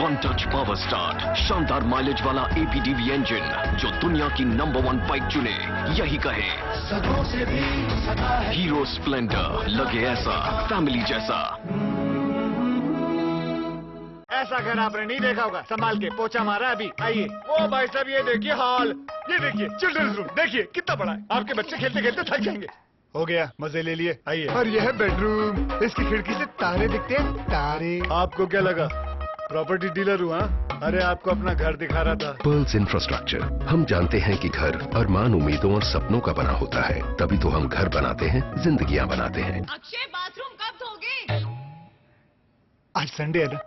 One touch power start, शानदार mileage वाला APDV engine जो दुनिया की नंबर 1 बाइक चुने, यही कहे सदों से भी सदा है। हीरो स्प्लेंडर, लगे ऐसा फैमिली जैसा। ऐसा घर आपने नहीं देखा होगा। संभाल के पोछा मारा अभी। आइए। ओ भाई साहब, ये देखिए हॉल, ये देखिए चिल्ड्रंस रूम, देखिए कितना बड़ा है। आपके बच्चे खेलते खेलते थक जाएंगे। हो गया, मजे ले लिए। आइए। और यह है बेडरूम, इसकी खिड़की से तारे दिखते हैं। तारे। आपको क्या लगा प्रॉपर्टी डीलर हुआ? अरे आपको अपना घर दिखा रहा था। Pearls infrastructure. हम जानते हैं कि घर अरमान, उम्मीदों और सपनों का बना होता है, तभी तो हम घर बनाते हैं, जिंदगियां बनाते हैं। अक्षय, बाथरूम कब धोगे? आज संडे है ना।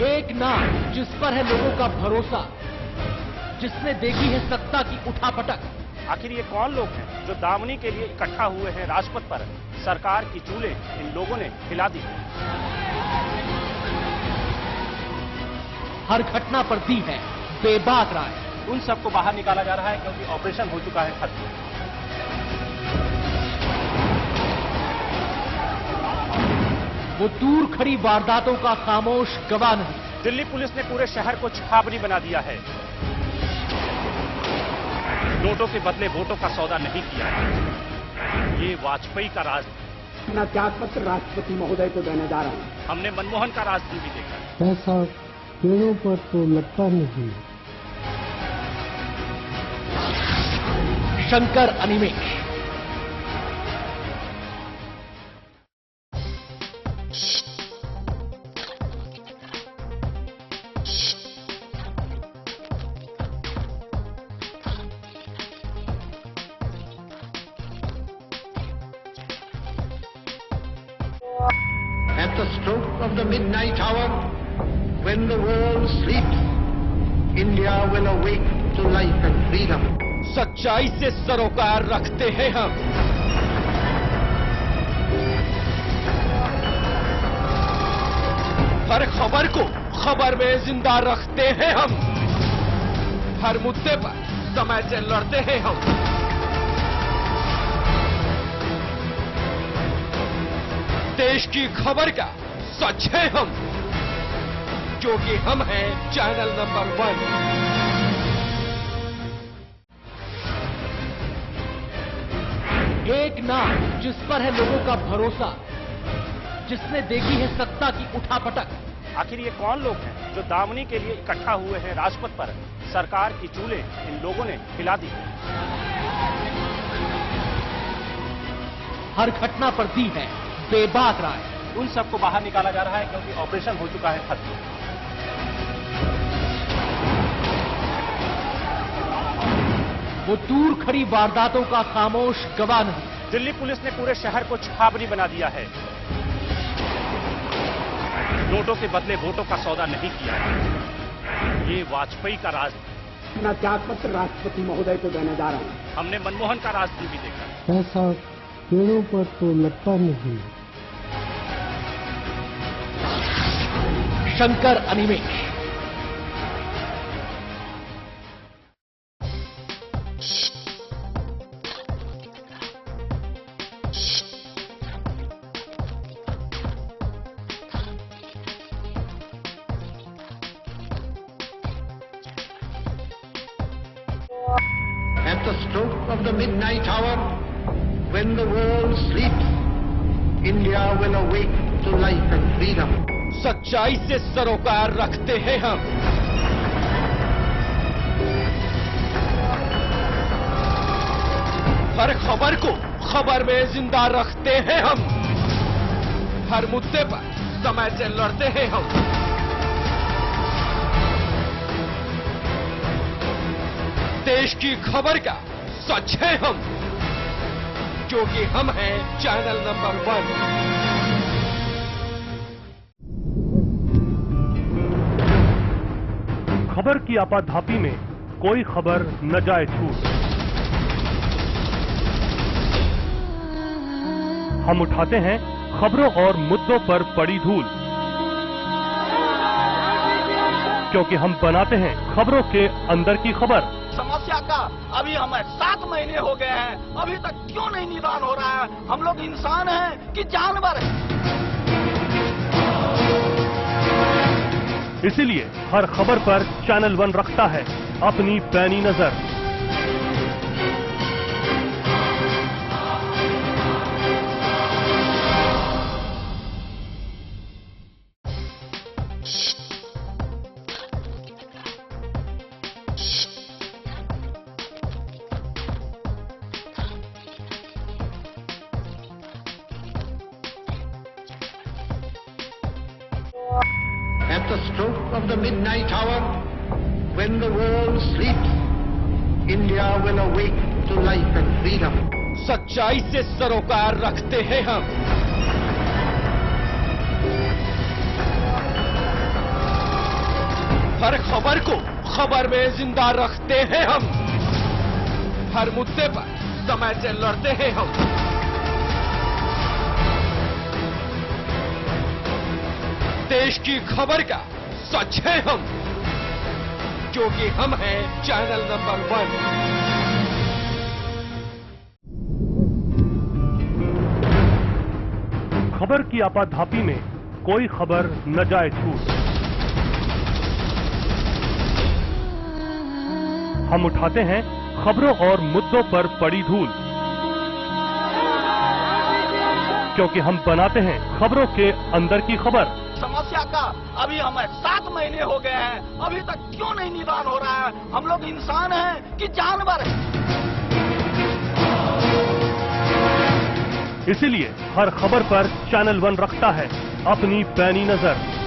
एक नाम जिस पर है लोगों का भरोसा, जिसने देखी है सत्ता की उठापटक। आखिर ये कौन लोग हैं जो दामनी के लिए इकट्ठा हुए हैं राजपथ पर? सरकार की चूल्हे इन लोगों ने हिला दी। हर घटना पर दी है बेबाक राय। उन सबको बाहर निकाला जा रहा है क्योंकि ऑपरेशन हो चुका है खत्म। वो दूर खड़ी वारदातों का खामोश गवाह नहीं। दिल्ली पुलिस ने पूरे शहर को छावनी बना दिया है। नोटों के बदले वोटों का सौदा नहीं किया है। ये वाजपेयी का राज। अपना त्याग पत्र राष्ट्रपति महोदय को देने जा रहा हूं। हमने मनमोहन का राज भी देखा। ऐसा पेड़ों पर तो लगता नहीं। Shankar Animesh. At the stroke of the midnight hour, when the world sleeps, India will awake to life and freedom. सच्चाई से सरोकार रखते हैं हम। हर खबर को खबर में जिंदा रखते हैं हम। हर मुद्दे पर समय से लड़ते हैं हम। देश की खबर का सच है हम, क्योंकि हम हैं चैनल नंबर 1। एक नाम जिस पर है लोगों का भरोसा, जिसने देखी है सत्ता की उठापटक। आखिर ये कौन लोग हैं जो दामनी के लिए इकट्ठा हुए हैं राजपथ पर? सरकार की चूल्हे इन लोगों ने हिला दी। हर घटना पर दी है बेबाक राय। उन सबको बाहर निकाला जा रहा है क्योंकि ऑपरेशन हो चुका है खत्म। वो दूर खड़ी वारदातों का खामोश गवाह नहीं। दिल्ली पुलिस ने पूरे शहर को छावनी बना दिया है। नोटों के बदले वोटों का सौदा नहीं किया है। ये वाजपेयी का राज। अपना त्याग पत्र राष्ट्रपति महोदय को देने जा रहा हूं। हमने मनमोहन का राज भी देखा। ऐसा पेड़ों पर तो लगता नहीं। Shankar Animesh. At the stroke of the midnight hour, when the world sleeps, India will awake to life and freedom. सच्चाई से सरोकार रखते हैं हम। हर खबर को खबर में जिंदा रखते हैं हम। हर मुद्दे पर समय से लड़ते हैं हम। देश की खबर का सच है हम, क्योंकि हम हैं चैनल नंबर 1। खबर की आपाधापी में कोई खबर न जाए छूट। हम उठाते हैं खबरों और मुद्दों पर पड़ी धूल, क्योंकि हम बनाते हैं खबरों के अंदर की खबर। समस्या का अभी हमें 7 महीने हो गए हैं, अभी तक क्यों नहीं निदान हो रहा है? हम लोग इंसान हैं कि जानवर हैं? इसीलिए हर खबर पर चैनल वन रखता है अपनी पैनी नजर। At the stroke of the midnight hour, when the world sleeps, India will awake to life and freedom. सच्चाई से सरोकार रखते हैं हम। हर खबर को खबर में जिंदा रखते हैं हम। हर मुद्दे पर समय से लड़ते हैं हम। देश की खबर का सच है हम, क्योंकि हम हैं चैनल नंबर 1। खबर की आपाधापी में कोई खबर न जाए छूट। हम उठाते हैं खबरों और मुद्दों पर पड़ी धूल, क्योंकि हम बनाते हैं खबरों के अंदर की खबर। समस्या का अभी हमें 7 महीने हो गए हैं, अभी तक क्यों नहीं निदान हो रहा है? हम लोग इंसान हैं कि जानवर हैं? इसीलिए हर खबर पर चैनल वन रखता है अपनी पैनी नजर।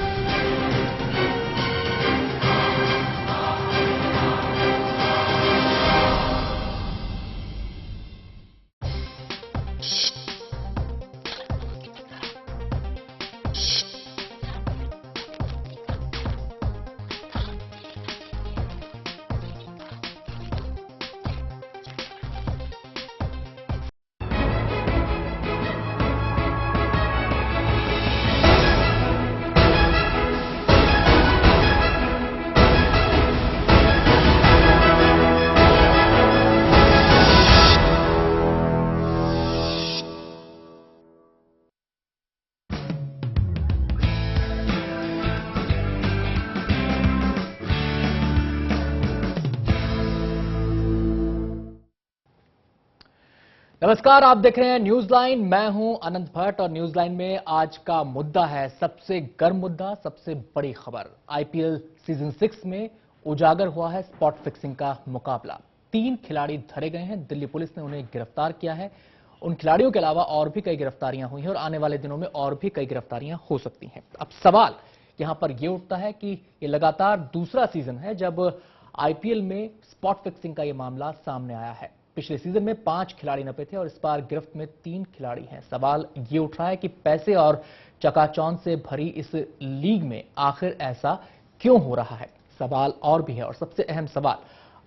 नमस्कार, आप देख रहे हैं न्यूज लाइन। मैं हूं अनंत भट्ट और न्यूज लाइन में आज का मुद्दा है सबसे गर्म मुद्दा, सबसे बड़ी खबर। आईपीएल सीजन 6 में उजागर हुआ है स्पॉट फिक्सिंग का मुकाबला। 3 खिलाड़ी धरे गए हैं, दिल्ली पुलिस ने उन्हें गिरफ्तार किया है। उन खिलाड़ियों के अलावा और भी कई गिरफ्तारियां हुई हैं और आने वाले दिनों में और भी कई गिरफ्तारियां हो सकती हैं। अब सवाल यहां पर यह उठता है कि ये लगातार दूसरा सीजन है जब आईपीएल में स्पॉट फिक्सिंग का यह मामला सामने आया है। पिछले सीजन में 5 खिलाड़ी नपे थे और इस बार गिरफ्त में 3 खिलाड़ी हैं। सवाल ये उठ रहा है कि पैसे और चकाचौंध से भरी इस लीग में आखिर ऐसा क्यों हो रहा है। सवाल और भी है और सबसे अहम सवाल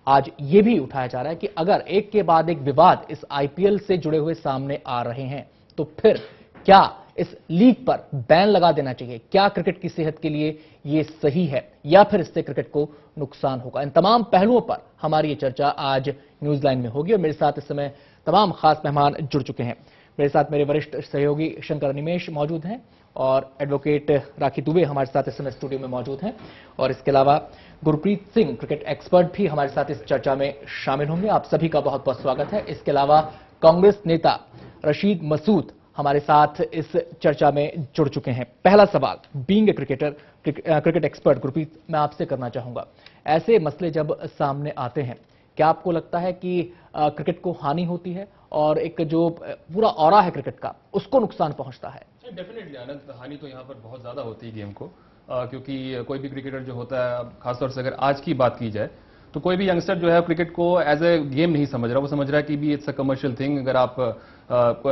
आज ये भी उठाया जा रहा है कि अगर एक के बाद एक विवाद इस आईपीएल से जुड़े हुए सामने आ रहे हैं तो फिर क्या इस लीग पर बैन लगा देना चाहिए? क्या क्रिकेट की सेहत के लिए ये सही है या फिर इससे क्रिकेट को नुकसान होगा? इन तमाम पहलुओं पर हमारी ये चर्चा आज न्यूज लाइन में होगी और मेरे साथ इस समय तमाम खास मेहमान जुड़ चुके हैं। मेरे साथ मेरे वरिष्ठ सहयोगी शंकर निमेश मौजूद हैं और एडवोकेट राखी दुबे हमारे साथ इस समय स्टूडियो में मौजूद हैं और इसके अलावा गुरप्रीत सिंह क्रिकेट एक्सपर्ट भी हमारे साथ इस चर्चा में शामिल होंगे। आप सभी का बहुत बहुत स्वागत है। इसके अलावा कांग्रेस नेता रशीद मसूद हमारे साथ इस चर्चा में जुड़ चुके हैं। पहला सवाल, being a cricket expert Gurpreet, मैं आपसे करना चाहूंगा, ऐसे मसले जब सामने आते हैं क्या आपको लगता है कि क्रिकेट को हानि होती है और एक जो पूरा ऑरा है क्रिकेट का उसको नुकसान पहुंचता है? डेफिनेटली आनंद, हानि तो यहाँ पर बहुत ज्यादा होती है गेम को, क्योंकि कोई भी क्रिकेटर जो होता है, खासतौर से अगर आज की बात की जाए तो कोई भी यंगस्टर जो है क्रिकेट को एज ए गेम नहीं समझ रहा, वो समझ रहा है कि भी इट्स अ कमर्शियल थिंग। अगर आप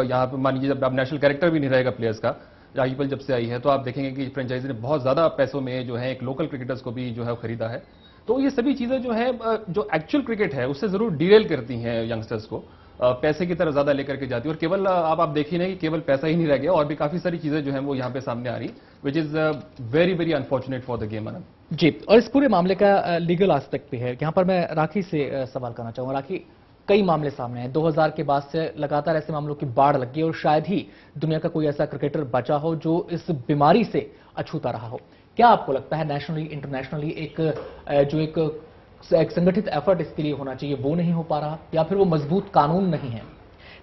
यहाँ पर मान लीजिए जब आप नेशनल कैरेक्टर भी नहीं रहेगा प्लेयर्स का, आईपीएल जब से आई है तो आप देखेंगे कि फ्रेंचाइजी ने बहुत ज्यादा पैसों में जो है एक लोकल क्रिकेटर्स को भी जो है खरीदा है। तो ये सभी चीजें जो है जो एक्चुअल क्रिकेट है उससे जरूर डिरेल करती हैं यंगस्टर्स को, पैसे की तरफ ज्यादा लेकर के जाती है। और केवल आप देखिए ना कि केवल पैसा ही नहीं रह गया और भी काफी सारी चीजें जो है वो यहाँ पे सामने आ रही, which is very very unfortunate for the game. Anand ji, और इस पूरे मामले का लीगल एस्पेक्ट भी है। यहाँ पर मैं राखी से सवाल करना चाहूंगा। राखी, कई मामले सामने हैं, 2000 के बाद से लगातार ऐसे मामलों की बाढ़ लगी और शायद ही दुनिया का कोई ऐसा क्रिकेटर बचा हो जो इस बीमारी से अछूता रहा हो। क्या आपको लगता है नेशनली इंटरनेशनली एक संगठित एफर्ट इसके लिए होना चाहिए, वो नहीं हो पा रहा, या फिर वो मजबूत कानून नहीं है?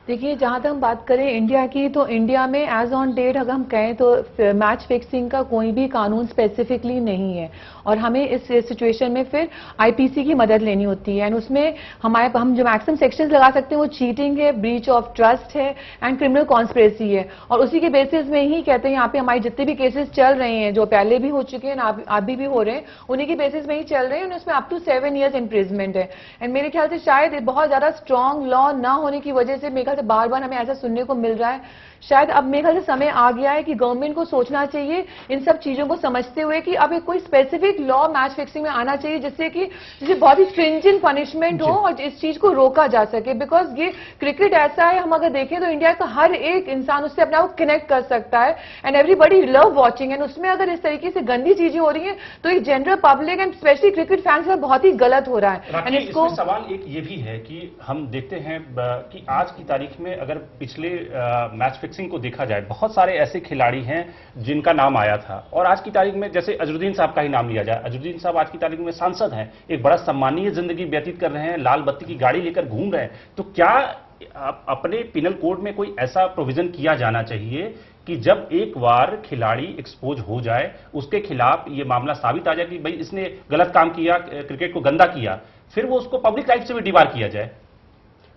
देखिए, जहां तक हम बात करें इंडिया की, तो इंडिया में एज ऑन डेट अगर हम कहें तो मैच फिक्सिंग का कोई भी कानून स्पेसिफिकली नहीं है, और हमें इस सिचुएशन में फिर आईपीसी की मदद लेनी होती है। एंड उसमें हम जो मैक्सिमम सेक्शंस लगा सकते हैं वो चीटिंग है, ब्रीच ऑफ ट्रस्ट है एंड क्रिमिनल कॉन्स्पिरेसी है, और उसी के बेसिस में ही कहते हैं यहाँ पे हमारे जितने भी केसेस चल रहे हैं, जो पहले भी हो चुके हैं अभी भी हो रहे हैं, उन्हीं के बेसिस में ही चल रहे हैं, उसमें अप टू 7 years इम्प्रिजमेंट है। एंड मेरे ख्याल से शायद बहुत ज्यादा स्ट्रॉन्ग लॉ ना होने की वजह से मेरे ख्याल से बार बार हमें ऐसा सुनने को मिल रहा है। शायद अब मेरे ख्याल से समय आ गया है कि गवर्नमेंट को सोचना चाहिए इन सब चीजों को समझते हुए कि अब एक कोई स्पेसिफिक लॉ मैच फिक्सिंग में आना चाहिए जिससे बहुत ही स्ट्रिंजेंट पनिशमेंट हो और इस चीज को रोका जा सके। बिकॉज ये क्रिकेट ऐसा है, हम अगर देखें तो इंडिया का हर एक इंसान उससे अपने आप को कनेक्ट कर सकता है and everybody love watching, and उसमें अगर इस तरीके से गंदी चीजें हो रही हैं तो एक general public and specially cricket fans में बहुत ही गलत हो रहा है। एंड इसको सवाल एक ये भी है कि हम देखते हैं कि आज की तारीख में अगर पिछले मैच फिक्सिंग को देखा जाए, बहुत सारे ऐसे खिलाड़ी हैं जिनका नाम आया था, और आज की तारीख में जैसे अजरुद्दीन साहब का ही नाम लिया जाए, अजरुद्दीन साहब आज की तारीख में सांसद हैं, एक बड़ा सम्मानीय जिंदगी व्यतीत कर रहे हैं, लाल बत्ती की गाड़ी लेकर घूम रहे हैं। तो क्या अपने पिनल कोड में कोई ऐसा प्रोविजन किया जाना चाहिए कि जब एक बार खिलाड़ी एक्सपोज हो जाए, उसके खिलाफ ये मामला साबित आ जाए कि भाई इसने गलत काम किया, क्रिकेट को गंदा किया, फिर वो उसको पब्लिक लाइफ से भी डिबार किया जाए?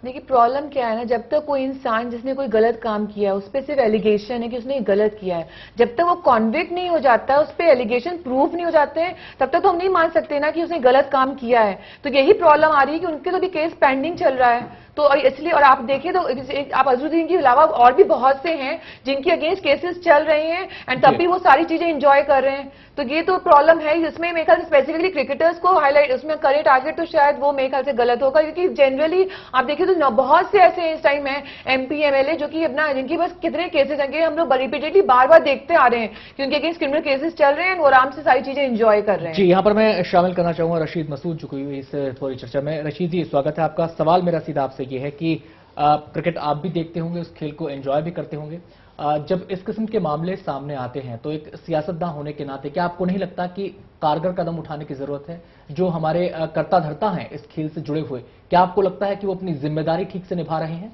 देखिए, प्रॉब्लम क्या है ना, जब तक कोई इंसान जिसने कोई गलत काम किया है उस पर सिर्फ एलिगेशन है कि उसने गलत किया है, जब तक वो कॉन्विक्ट नहीं हो जाता है, उस पर एलिगेशन प्रूफ नहीं हो जाते हैं, तब तक तो हम नहीं मान सकते ना कि उसने गलत काम किया है। तो यही प्रॉब्लम आ रही है कि उनके तो भी केस पेंडिंग चल रहा है, तो इसलिए, और आप देखिए तो आप अजरुद्दीन के अलावा और भी बहुत से हैं जिनके अगेंस्ट केसेस चल रहे हैं एंड तब भी वो सारी चीजें एंजॉय कर रहे हैं। तो ये तो प्रॉब्लम है, जिसमें मेरे ख्याल से स्पेसिफिकली क्रिकेटर्स को हाईलाइट उसमें करे टारगेट, तो शायद वो मेरे ख्याल से गलत होगा, क्योंकि जनरली आप देखिए तो बहुत से ऐसे इस टाइम है एमपी एमएलए जो कि अपना जिनकी बस कितने केसेस हैं, हम लोग रिपीटेडली बार बार देखते आ रहे हैं कि उनके अगेंस्ट क्रिमिनल केसेस चल रहे हैं, वो आराम से सारी चीजें एंजॉय कर रहे हैं। जी, यहाँ पर मैं शामिल करना चाहूंगा रशीद मसूद जो हुई इस थोड़ी चर्चा में। रशीद जी, स्वागत है आपका। सवाल मेरा सीधा आपसे ये है कि क्रिकेट आप भी देखते होंगे, उस खेल को एंजॉय भी करते होंगे, जब इस किस्म के मामले सामने आते हैं तो एक सियासतदान होने के नाते क्या आपको नहीं लगता कि कारगर कदम उठाने की जरूरत है? जो हमारे कर्ता धर्ता हैं इस खेल से जुड़े हुए, क्या आपको लगता है कि वो अपनी जिम्मेदारी ठीक से निभा रहे हैं?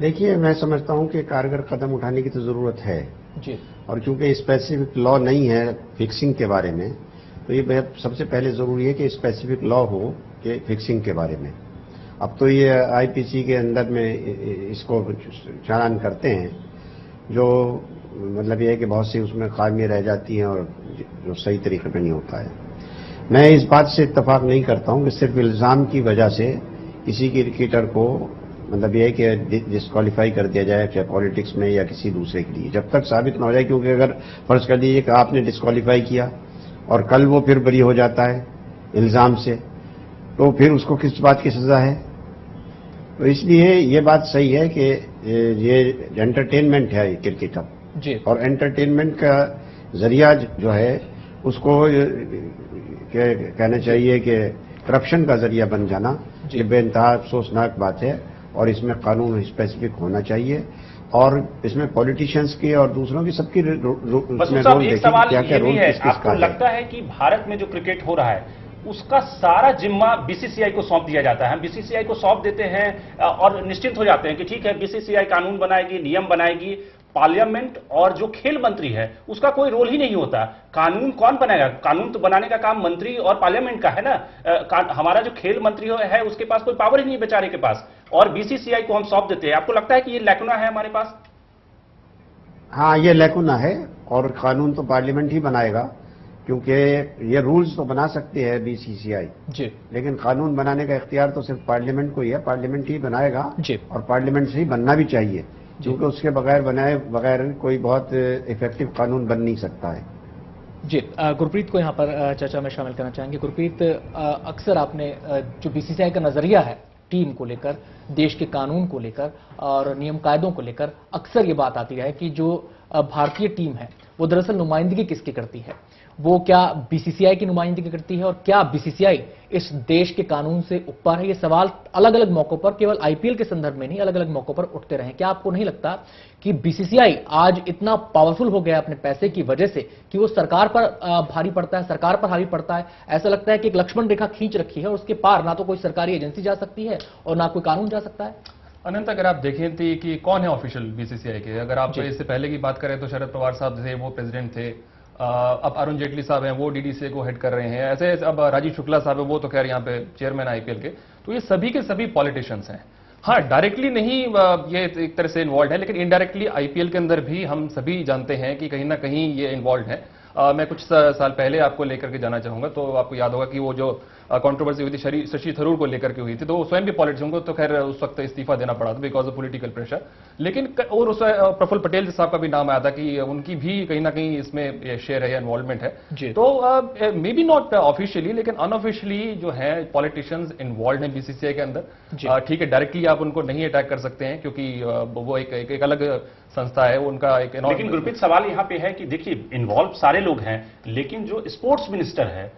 देखिए, मैं समझता हूं कि कारगर कदम उठाने की तो जरूरत है जी, और क्योंकि स्पेसिफिक लॉ नहीं है फिक्सिंग के बारे में, तो ये सबसे पहले जरूरी है कि स्पेसिफिक लॉ हो कि फिक्सिंग के बारे में। अब तो ये आईपीसी के अंदर में इसको चालान करते हैं, जो मतलब ये है कि बहुत सी उसमें खामियां रह जाती हैं और जो सही तरीके पे नहीं होता है। मैं इस बात से इत्तेफाक नहीं करता हूं कि सिर्फ इल्जाम की वजह से किसी क्रिकेटर को मतलब ये है कि डिस्क्वालीफाई कर दिया जाए, चाहे पॉलिटिक्स में या किसी दूसरे के लिए, जब तक साबित न हो जाए। क्योंकि अगर फर्ज कर दीजिए कि आपने डिस्क्वालीफाई किया और कल वो फिर बरी हो जाता है इल्जाम से, तो फिर उसको किस बात की सजा है? तो इसलिए ये बात सही है कि ये एंटरटेनमेंट है क्रिकेट अब जी, और एंटरटेनमेंट का जरिया जो है उसको कहना चाहिए कि करप्शन का जरिया बन जाना, ये बेइंतहा अफसोसनाक बात है, और इसमें कानून स्पेसिफिक होना चाहिए, और इसमें पॉलिटिशियंस के और दूसरों की सबकी रोल एक सवाल ये भी है, आपको लगता है कि भारत में जो क्रिकेट हो रहा है उसका सारा जिम्मा बीसीसीआई को सौंप दिया जाता है? हम बीसीसीआई को सौंप देते हैं और निश्चिंत हो जाते हैं कि ठीक है बीसीसीआई कानून बनाएगी, नियम बनाएगी, पार्लियामेंट और जो खेल मंत्री है उसका कोई रोल ही नहीं होता। कानून कौन बनाएगा? कानून तो बनाने का काम मंत्री और पार्लियामेंट का है ना। हमारा जो खेल मंत्री है उसके पास कोई पावर ही नहीं है बेचारे के पास, और बीसीसीआई को हम सौंप देते हैं। आपको लगता है कि ये लैकुना है हमारे पास? हाँ, ये लैकुना है, और कानून तो पार्लियामेंट ही बनाएगा, क्योंकि ये रूल्स तो बना सकते हैं बीसीसीआई जी, लेकिन कानून बनाने का इख्तियार तो सिर्फ पार्लियामेंट को ही है, पार्लियामेंट ही बनाएगा जी, और पार्लियामेंट से ही बनना भी चाहिए, क्योंकि उसके बगैर बनाए बगैर कोई बहुत इफेक्टिव कानून बन नहीं सकता है। जी, गुरप्रीत को यहाँ पर चर्चा में शामिल करना चाहेंगे। गुरप्रीत, अक्सर आपने जो बीसीसीआई का नजरिया है टीम को लेकर, देश के कानून को लेकर और नियम कायदों को लेकर, अक्सर ये बात आती है कि जो भारतीय टीम है वो दरअसल नुमाइंदगी किसकी करती है? वो क्या बीसीसीआई की नुमाइंदगी करती है, और क्या बीसीसीआई इस देश के कानून से ऊपर है? ये सवाल अलग अलग मौकों पर, केवल आईपीएल के संदर्भ में नहीं, अलग अलग मौकों पर उठते रहे। क्या आपको नहीं लगता कि बीसीसीआई आज इतना पावरफुल हो गया अपने पैसे की वजह से कि वो सरकार पर भारी पड़ता है, सरकार पर हावी पड़ता है? ऐसा लगता है कि एक लक्ष्मण रेखा खींच रखी है और उसके पार ना तो कोई सरकारी एजेंसी जा सकती है और ना कोई कानून जा सकता है। अनंत, अगर आप देखें थी कि कौन है ऑफिशियल बीसीसीआई के, अगर आप इससे पहले की बात करें तो शरद पवार साहब थे, वो प्रेसिडेंट थे। अब अरुण जेटली साहब हैं, वो डीडीसीए को हेड कर रहे हैं। ऐसे अब राजीव शुक्ला साहब है, वो तो खैर यहाँ पे चेयरमैन आईपीएल के। तो ये सभी के सभी पॉलिटिशियंस हैं। हाँ, डायरेक्टली नहीं ये एक तरह से इन्वॉल्व है, लेकिन इनडायरेक्टली आईपीएल के अंदर भी हम सभी जानते हैं कि कहीं ना कहीं ये इन्वॉल्व है। मैं कुछ साल पहले आपको लेकर के जाना चाहूंगा, तो आपको याद होगा कि वो जो कंट्रोवर्सी हुई थी शशि थरूर को लेकर के हुई थी, तो वो स्वयं भी पॉलिटिशियन को तो खैर उस वक्त इस्तीफा देना पड़ा था बिकॉज ऑफ पॉलिटिकल प्रेशर। लेकिन और उस प्रफुल्ल पटेल साहब का भी नाम आया था कि उनकी भी कहीं ना कहीं इसमें शेयर है या इन्वॉल्वमेंट है। तो मे बी नॉट ऑफिशियली, लेकिन अनऑफिशियली जो है पॉलिटिशियंस इन्वॉल्व है बीसीसीआई के अंदर। ठीक है, डायरेक्टली आप उनको नहीं अटैक कर सकते हैं क्योंकि वो एक अलग संस्था है, उनका एक। लेकिन गुरप्रीत, सवाल यहां पे है कि देखिए इन्वॉल्व सारे लोग हैं, लेकिन जो स्पोर्ट्स मिनिस्टर है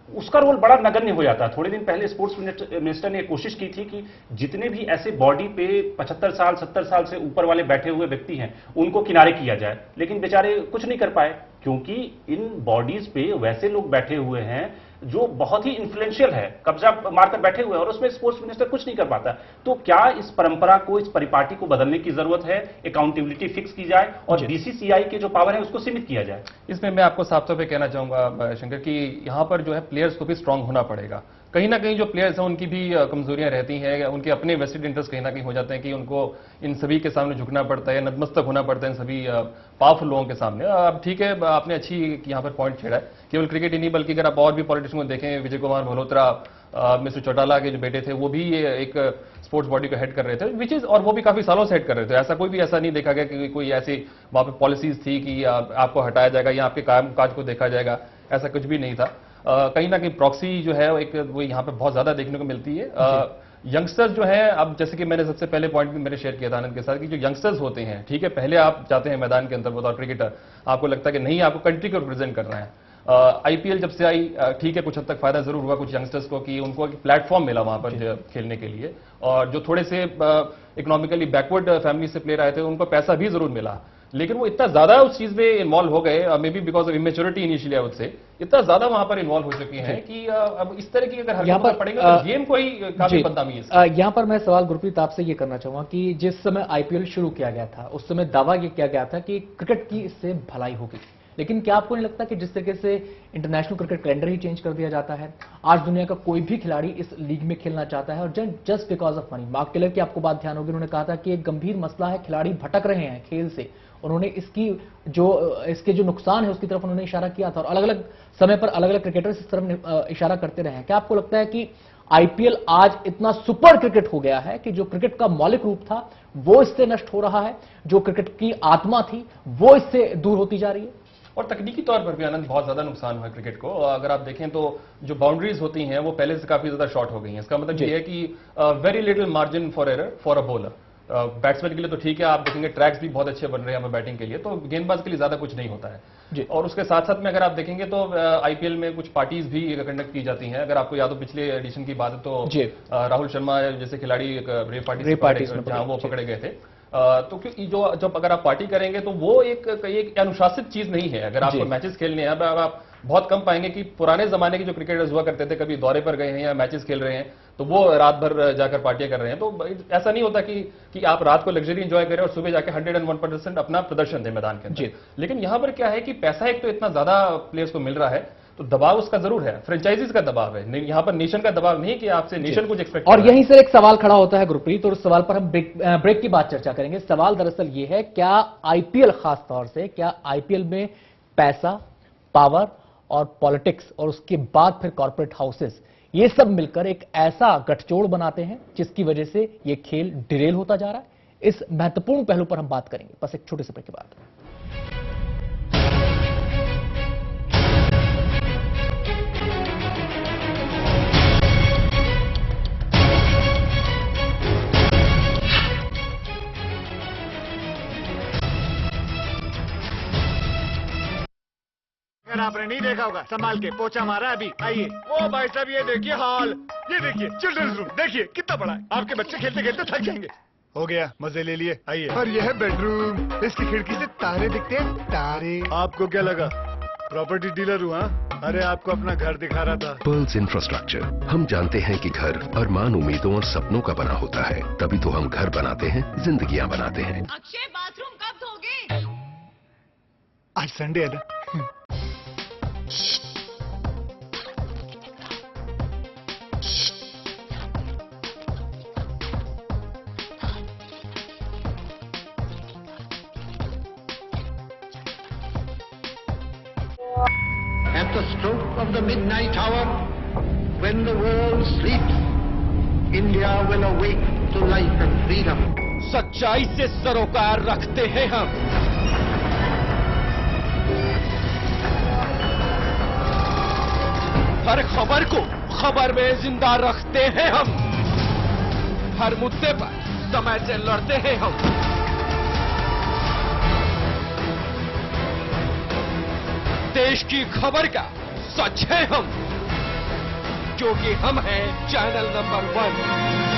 उसका रोल बड़ा नगण्य हो जाता है। थोड़े दिन पहले स्पोर्ट्स मिनिस्टर ने कोशिश की थी कि जितने भी ऐसे बॉडी पे 75 साल 70 साल से ऊपर वाले बैठे हुए व्यक्ति हैं उनको किनारे किया जाए, लेकिन बेचारे कुछ नहीं कर पाए, क्योंकि इन बॉडीज पे वैसे लोग बैठे हुए हैं जो बहुत ही इन्फ्लुएंशियल है, कब्जा मारकर बैठे हुए हैं, और उसमें स्पोर्ट्स मिनिस्टर कुछ नहीं कर पाता। तो क्या इस परंपरा को, इस परिपाटी को बदलने की जरूरत है? अकाउंटेबिलिटी फिक्स की जाए और बीसीसीआई के जो पावर है उसको सीमित किया जाए। इसमें मैं आपको साफ तौर पे कहना चाहूंगा शंकर कि यहां पर जो है प्लेयर्स को भी स्ट्रांग होना पड़ेगा। कहीं ना कहीं जो प्लेयर्स हैं उनकी भी कमजोरियां रहती हैं, उनके अपने वेस्टेड इंटरेस्ट कहीं ना कहीं हो जाते हैं कि उनको इन सभी के सामने झुकना पड़ता है, नतमस्तक होना पड़ता है इन सभी पावरफुल लोगों के सामने। अब ठीक है, आपने अच्छी यहाँ पर पॉइंट छेड़ा है। केवल क्रिकेट ही नहीं बल्कि अगर आप और भी पॉलिटिशियन को देखें, विजय कुमार मल्होत्रा, मिस्टर चौटाला के जो बेटे थे, वो भी एक स्पोर्ट्स बॉडी को हेड कर रहे थे, विच इज, और वो भी काफी सालों से हेड कर रहे थे। ऐसा कोई भी ऐसा नहीं देखा गया कि कोई ऐसी वहां पर पॉलिसीज थी कि आपको हटाया जाएगा या आपके काम काज को देखा जाएगा, ऐसा कुछ भी नहीं था। कहीं ना कहीं प्रॉक्सी जो है एक वो यहाँ पे बहुत ज्यादा देखने को मिलती है। यंगस्टर्स जो है, अब जैसे कि मैंने सबसे पहले पॉइंट भी मैंने शेयर किया था आनंद के साथ कि जो यंगस्टर्स होते हैं, ठीक है, पहले आप जाते हैं मैदान के अंदर बतौर क्रिकेटर, आपको लगता है कि नहीं, आपको कंट्री को रिप्रेजेंट करना है। आईपीएल जब से आई, ठीक है, कुछ हद तक फायदा जरूर हुआ कुछ यंगस्टर्स को कि उनको एक प्लेटफॉर्म मिला वहां पर खेलने के लिए, और जो थोड़े से इकोनॉमिकली बैकवर्ड फैमिली से प्लेयर आए थे उनको पैसा भी जरूर मिला, लेकिन वो इतना ज्यादा उस चीज में इन्वॉल्व हो गए, may be because of immaturity initially I would say, इतना ज्यादा वहां पर इन्वॉल्व हो चुके हैं कि अब इस तरह की अगर हरकत पड़ेगा तो गेम को ही काफी बदनामी है। यहाँ पर मैं सवाल गुरप्रीत आपसे ये करना चाहूंगा कि जिस समय आईपीएल शुरू किया गया था उस समय दावा ये किया गया था कि क्रिकेट की इससे भलाई होगी, लेकिन क्या आपको नहीं लगता कि जिस तरीके से इंटरनेशनल क्रिकेट कैलेंडर ही चेंज कर दिया जाता है, आज दुनिया का कोई भी खिलाड़ी इस लीग में खेलना चाहता है और just because of money. Mark Taylor की आपको बात ध्यान होगी, उन्होंने कहा था कि एक गंभीर मसला है, खिलाड़ी भटक रहे हैं खेल से। उन्होंने इसके जो नुकसान है उसकी तरफ उन्होंने इशारा किया था, और अलग अलग समय पर अलग अलग क्रिकेटर्स इस तरफ इशारा करते रहे हैं। क्या आपको लगता है कि आईपीएल आज इतना सुपर क्रिकेट हो गया है कि जो क्रिकेट का मौलिक रूप था वो इससे नष्ट हो रहा है, जो क्रिकेट की आत्मा थी वो इससे दूर होती जा रही है? और तकनीकी तौर पर भी आनंद बहुत ज्यादा नुकसान हुआ है क्रिकेट को। अगर आप देखें तो जो बाउंड्रीज होती हैं वो पहले से काफी ज्यादा शॉर्ट हो गई हैं। इसका मतलब ये है कि very little margin for error for a bowler. Batsman के लिए तो ठीक है, आप देखेंगे ट्रैक्स भी बहुत अच्छे बन रहे हैं बैटिंग के लिए, तो गेंदबाज के लिए ज्यादा कुछ नहीं होता है। और उसके साथ साथ में अगर आप देखेंगे तो आईपीएल में कुछ पार्टीज भी कंडक्ट की जाती हैं। अगर आपको याद हो पिछले एडिशन की बात है तो राहुल शर्मा जैसे खिलाड़ी रेव पार्टी जहां वो पकड़े गए थे। तो क्योंकि जो जब अगर आप पार्टी करेंगे तो वो एक अनुशासित चीज नहीं है। अगर आपको मैचेस खेलने हैं, अब आप बहुत कम पाएंगे कि पुराने जमाने के जो क्रिकेटर्स हुआ करते थे, कभी दौरे पर गए हैं या मैचेस खेल रहे हैं तो वो रात भर जाकर पार्टियां कर रहे हैं। तो ऐसा नहीं होता कि आप रात को लग्जरी एंजॉय करें और सुबह जाके 101% अपना प्रदर्शन दें मैदान के अंदर। लेकिन यहां पर क्या है कि पैसा एक तो इतना ज्यादा प्लेयर्स को मिल रहा है, तो दबाव उसका जरूर है, फ्रेंचाइजीज का दबाव है, यहाँ पर नेशन का दबाव नहीं कि आपसे नेशन कुछ एक्सपेक्ट। और यहीं से एक सवाल खड़ा होता है गुरप्रीत, और उस सवाल पर हम ब्रेक की बात चर्चा करेंगे। सवाल दरअसल ये है, क्या आईपीएल खास तौर से, क्या आईपीएल में पैसा, पावर और पॉलिटिक्स और उसके बाद फिर कॉर्पोरेट हाउसेस, ये सब मिलकर एक ऐसा गठजोड़ बनाते हैं जिसकी वजह से ये खेल डिरेल होता जा रहा है? इस महत्वपूर्ण पहलू पर हम बात करेंगे बस एक छोटे से ब्रेक के बाद। अगर आपने नहीं देखा होगा संभाल के पोछा मारा है अभी। आइए। ओ भाई साहब ये देखिए हॉल, ये देखिए चिल्ड्रंस रूम, देखिए कितना बड़ा है। आपके बच्चे खेलते खेलते थक जाएंगे। हो गया, मजे ले लिए। आइए। और यह है बेडरूम, इसकी खिड़की से तारे दिखते हैं। तारे। आपको क्या लगा प्रॉपर्टी डीलर हुआ? अरे आपको अपना घर दिखा रहा था। Pearls infrastructure. हम जानते हैं कि घर अरमान, उम्मीदों और सपनों का बना होता है, तभी तो हम घर बनाते हैं, जिंदगियां बनाते हैं। अक्षय बाथरूम कब धोगे? आज संडे है ना। At the stroke of the midnight hour, when the world sleeps, India will awake to life and freedom. सच्चाई से सरोकार रखते हैं हम। हर खबर को खबर में जिंदा रखते हैं हम। हर मुद्दे पर समय से लड़ते हैं हम। देश की खबर का सच है हम, क्योंकि हम हैं चैनल नंबर 1।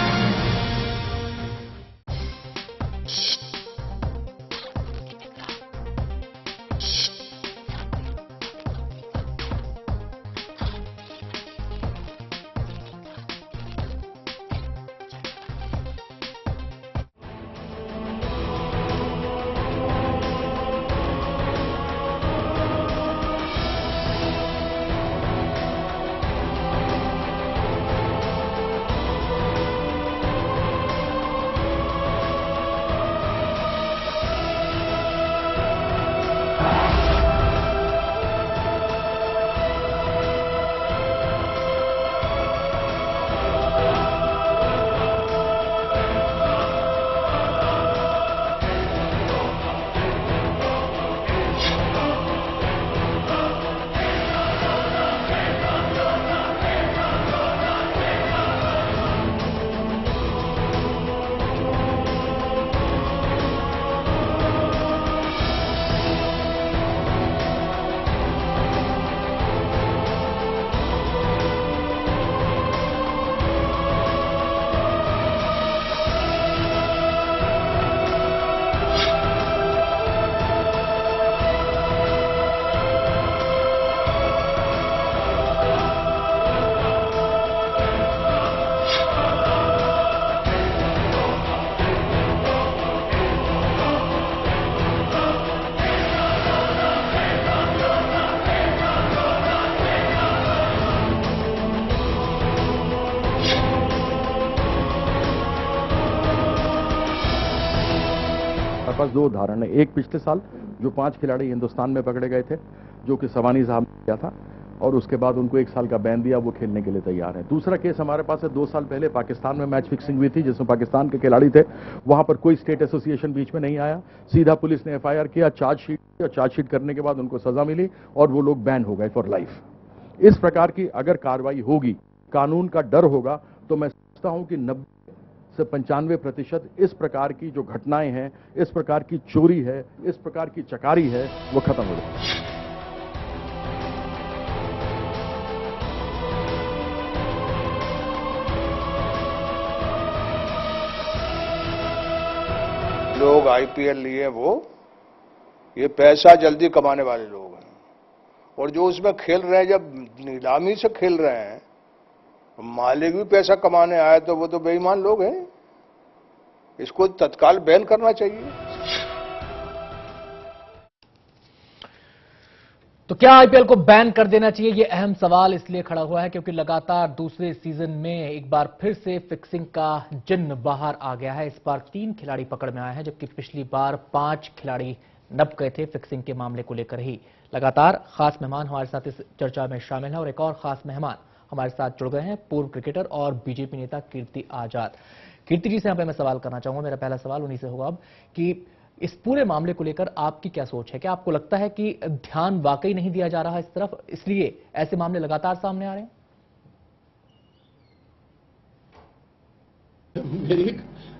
हमारे पास 2 उदाहरण है। एक पिछले साल जो 5 खिलाड़ी हिंदुस्तान में पकड़े गए थे, जो कि सवानी साहब ने किया था, और उसके बाद उनको 1 साल का बैन दिया, वो खेलने के लिए तैयार है। दूसरा केस हमारे पास है 2 साल पहले पाकिस्तान में मैच फिक्सिंग हुई थी, जिसमें पाकिस्तान के खिलाड़ी थे। वहां पर कोई स्टेट एसोसिएशन बीच में नहीं आया, सीधा पुलिस ने FIR किया, चार्जशीट करने के बाद उनको सजा मिली और वो लोग बैन हो गए फॉर लाइफ। इस प्रकार की अगर कार्रवाई होगी, कानून का डर होगा, तो मैं समझता हूं कि 90 से 95% इस प्रकार की जो घटनाएं हैं, इस प्रकार की चोरी है, इस प्रकार की चकारी है, वो खत्म हो जाएगी। लोग IPL लिए वो ये पैसा जल्दी कमाने वाले लोग हैं, और जो उसमें खेल रहे हैं, जब नीलामी से खेल रहे हैं, मालिक भी पैसा कमाने आए, तो वो तो बेईमान लोग हैं। इसको तत्काल बैन करना चाहिए। तो क्या IPL को बैन कर देना चाहिए? ये अहम सवाल इसलिए खड़ा हुआ है क्योंकि लगातार दूसरे सीजन में एक बार फिर से फिक्सिंग का जिन्न बाहर आ गया है। इस बार 3 खिलाड़ी पकड़ में आए हैं, जबकि पिछली बार 5 खिलाड़ी नप गए थे फिक्सिंग के मामले को लेकर ही। लगातार खास मेहमान हमारे साथ इस चर्चा में शामिल हैं और एक और खास मेहमान हमारे साथ जुड़ गए हैं, पूर्व क्रिकेटर और बीजेपी नेता कीर्ति आजाद। कीर्ति जी से यहाँ पे मैं सवाल करना चाहूंगा, मेरा पहला सवाल उन्हीं से होगा अब कि इस पूरे मामले को लेकर आपकी क्या सोच है? क्या आपको लगता है कि ध्यान वाकई नहीं दिया जा रहा इस तरफ, इसलिए ऐसे मामले लगातार सामने आ रहे हैं?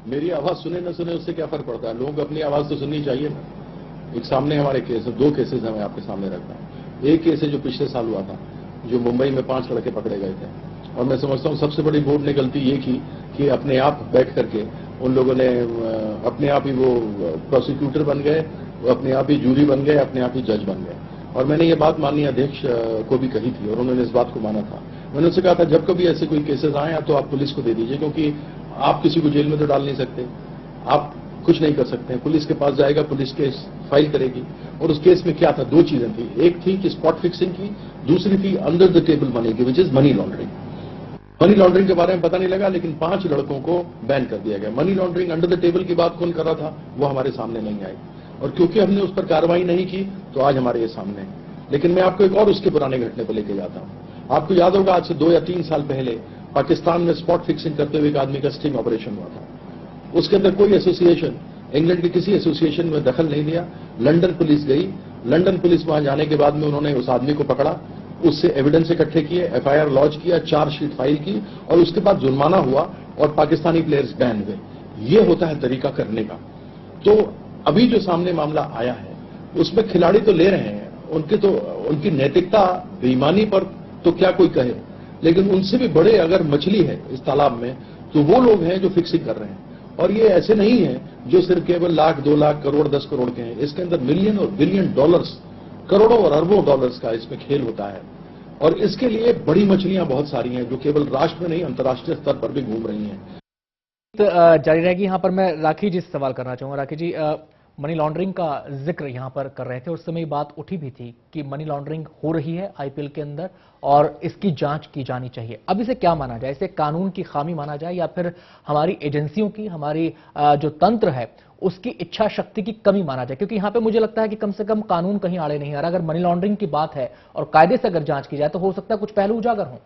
मेरी आवाज सुने न सुने उससे क्या फर्क पड़ता है? लोगों को अपनी आवाज तो सुननी चाहिए ना। एक सामने हमारे केस, 2 केसेस मैं आपके सामने रखता हूं। एक केस है जो पिछले साल हुआ था, जो मुंबई में 5 लड़के पकड़े गए थे, और मैं समझता हूँ सबसे बड़ी बोर्ड ने गलती ये की कि अपने आप बैठ करके उन लोगों ने अपने आप ही वो प्रोसिक्यूटर बन गए, अपने आप ही जूरी बन गए, अपने आप ही जज बन गए। और मैंने ये बात माननीय अध्यक्ष को भी कही थी और उन्होंने इस बात को माना था। मैंने उनसे कहा था जब कभी ऐसे कोई केसेस आए तो आप पुलिस को दे दीजिए, क्योंकि आप किसी को जेल में तो डाल नहीं सकते, आप कुछ नहीं कर सकते हैं। पुलिस के पास जाएगा, पुलिस केस फाइल करेगी। और उस केस में क्या था, 2 चीजें थी, एक थी कि स्पॉट फिक्सिंग की, दूसरी थी अंडर द टेबल मनी की, which is money laundering. Money laundering के बारे में पता नहीं लगा, लेकिन 5 लड़कों को बैन कर दिया गया। Money laundering under the table की बात कौन कर रहा था, वो हमारे सामने नहीं आई, और क्योंकि हमने उस पर कार्रवाई नहीं की तो आज हमारे ये सामने है। लेकिन मैं आपको एक और उसके पुराने घटने पर लेके जाता हूं। आपको याद होगा आज से 2 या 3 साल पहले पाकिस्तान में स्पॉट फिक्सिंग करते हुए एक आदमी का स्टिंग ऑपरेशन हुआ था। उसके अंदर कोई एसोसिएशन, इंग्लैंड के किसी एसोसिएशन में दखल नहीं दिया। लंदन पुलिस गई, लंदन पुलिस वहां जाने के बाद में उन्होंने उस आदमी को पकड़ा, उससे एविडेंस इकट्ठे किए, एफआईआर लॉन्च किया, चार्जशीट फाइल की, और उसके बाद जुर्माना हुआ और पाकिस्तानी प्लेयर्स बैन हुए। ये होता है तरीका करने का। तो अभी जो सामने मामला आया है उसमें खिलाड़ी तो ले रहे हैं, उनकी नैतिकता बेईमानी पर तो क्या कोई कहे, लेकिन उनसे भी बड़े अगर मछली है इस तालाब में तो वो लोग हैं जो फिक्सिंग कर रहे हैं। और ये ऐसे नहीं है जो सिर्फ केवल लाख, 2 लाख, करोड़, 10 करोड़ के हैं। इसके अंदर मिलियन और बिलियन डॉलर्स, करोड़ों और अरबों डॉलर्स का इसमें खेल होता है। और इसके लिए बड़ी मछलियां बहुत सारी हैं जो केवल राष्ट्र में नहीं अंतर्राष्ट्रीय स्तर पर भी घूम रही हैं। तो जारी रहेगी। यहां पर मैं राखी जी से सवाल करना चाहूंगा। राखी जी, मनी लॉन्ड्रिंग का जिक्र यहां पर कर रहे थे, उस समय बात उठी भी थी कि मनी लॉन्ड्रिंग हो रही है आईपीएल के अंदर और इसकी जांच की जानी चाहिए। अब इसे क्या माना जाए, इसे कानून की खामी माना जाए या फिर हमारी एजेंसियों की, हमारी जो तंत्र है उसकी इच्छा शक्ति की कमी माना जाए? क्योंकि यहां पे मुझे लगता है कि कम से कम कानून कहीं आड़े नहीं आ रहा। अगर मनी लॉन्ड्रिंग की बात है और कायदे से अगर जांच की जाए तो हो सकता है कुछ पहलू उजागर हों।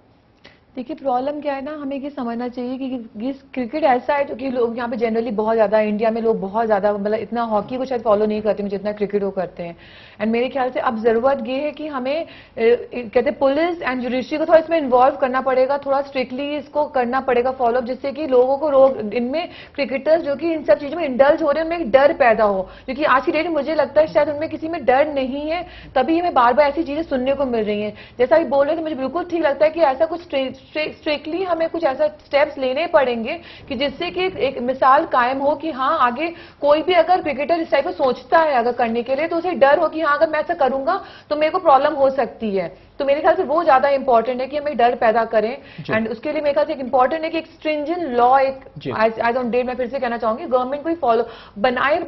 देखिए, प्रॉब्लम क्या है ना, हमें ये समझना चाहिए कि क्रिकेट ऐसा है जो कि लोग यहाँ पे जनरली बहुत ज्यादा, इंडिया में लोग बहुत ज्यादा, मतलब इतना हॉकी को शायद फॉलो नहीं करते हैं जितना क्रिकेट को करते हैं। एंड मेरे ख्याल से अब जरूरत ये है कि हमें कहते पुलिस एंड जुडिशरी को थोड़ा इसमें इन्वॉल्व करना पड़ेगा, थोड़ा स्ट्रिक्टली इसको करना पड़ेगा फॉलोअप, जिससे कि लोगों को इनमें क्रिकेटर्स जो कि इन सब चीजों में इंडल्ज हो रहे हैं उनमें एक डर पैदा हो। क्योंकि आज की डेट में मुझे लगता है शायद उनमें किसी में डर नहीं है, तभी हमें बार बार ऐसी चीजें सुनने को मिल रही हैं। जैसा अभी बोल रहे थे, मुझे बिल्कुल ठीक लगता है कि ऐसा कुछ स्ट्रिक्टली हमें कुछ ऐसा स्टेप्स लेने पड़ेंगे कि जिससे कि एक मिसाल कायम हो कि हाँ, आगे कोई भी अगर क्रिकेटर इस टाइप में सोचता है अगर करने के लिए, तो उसे डर हो कि हाँ, अगर मैं ऐसा करूंगा तो मेरे को प्रॉब्लम हो सकती है। तो मेरे ख्याल से वो ज्यादा इंपॉर्टेंट है कि हमें डर पैदा करें। एंड उसके लिए मेरे ख्याल से एक इंपॉर्टेंट है कि एक स्ट्रिंजेंट लॉ, एक एज ऑन डेट मैं फिर से कहना चाहूंगी, गवर्नमेंट को फॉलो बनाए,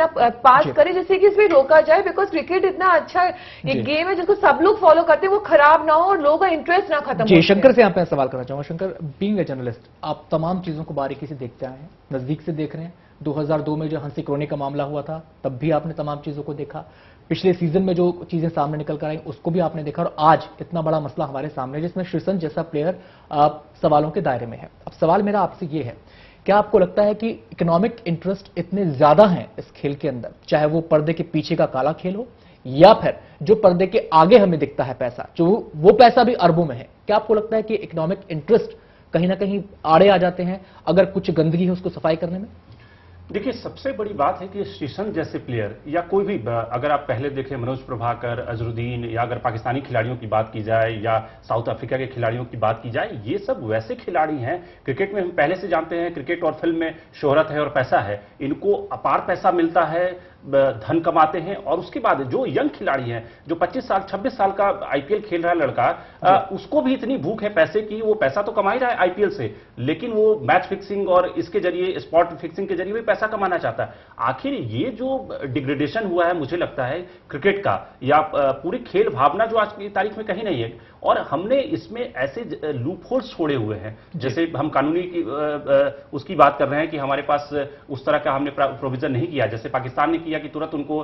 पास करे, जिससे कि इसमें रोका जाए। बिकॉज क्रिकेट इतना अच्छा एक गेम है जिसको सब लोग फॉलो करते हैं, वो खराब ना हो और लोगों का इंटरेस्ट ना खत्म हो। शंकर से यहाँ पे सवाल करना चाहूंगा। शंकर, बीइंग अ जर्नलिस्ट, आप तमाम चीजों को बारीकी से देखते आए हैं, नजदीक से देख रहे हैं। 2002 में जो हंसी क्रोनी का मामला हुआ था तब भी आपने तमाम चीजों को देखा, पिछले सीजन में जो चीजें सामने निकल कर आई उसको भी आपने देखा, और आज इतना बड़ा मसला हमारे सामने जिसमें श्रीसंत जैसा प्लेयर सवालों के दायरे में है। अब सवाल मेरा आपसे ये है, क्या आपको लगता है कि इकोनॉमिक इंटरेस्ट इतने ज्यादा हैं इस खेल के अंदर, चाहे वो पर्दे के पीछे का काला खेल हो या फिर जो पर्दे के आगे हमें दिखता है पैसा, जो वो पैसा भी अरबों में है? क्या आपको लगता है कि इकोनॉमिक इंटरेस्ट कहीं ना कहीं आड़े आ जाते हैं अगर कुछ गंदगी है उसको सफाई करने में? देखिए, सबसे बड़ी बात है कि श्रीसंत जैसे प्लेयर या कोई भी, अगर आप पहले देखें मनोज प्रभाकर, अजरुद्दीन, या अगर पाकिस्तानी खिलाड़ियों की बात की जाए या साउथ अफ्रीका के खिलाड़ियों की बात की जाए, ये सब वैसे खिलाड़ी हैं। क्रिकेट में हम पहले से जानते हैं, क्रिकेट और फिल्म में शोहरत है और पैसा है, इनको अपार पैसा मिलता है, धन कमाते हैं। और उसके बाद जो यंग खिलाड़ी हैं, जो 25 साल 26 साल का आईपीएल खेल रहा है लड़का, उसको भी इतनी भूख है पैसे की, वो पैसा तो कमा ही रहा है आईपीएल से, लेकिन वो मैच फिक्सिंग और इसके जरिए, स्पॉट फिक्सिंग के जरिए भी पैसा कमाना चाहता है। आखिर ये जो डिग्रेडेशन हुआ है, मुझे लगता है क्रिकेट का, या पूरी खेल भावना जो आज की तारीख में कहीं नहीं है, और हमने इसमें ऐसे लूप होल्स छोड़े हुए हैं। जैसे हम कानूनी की उसकी बात कर रहे हैं कि हमारे पास उस तरह का हमने प्रोविजन नहीं किया, जैसे पाकिस्तान ने किया कि तुरंत उनको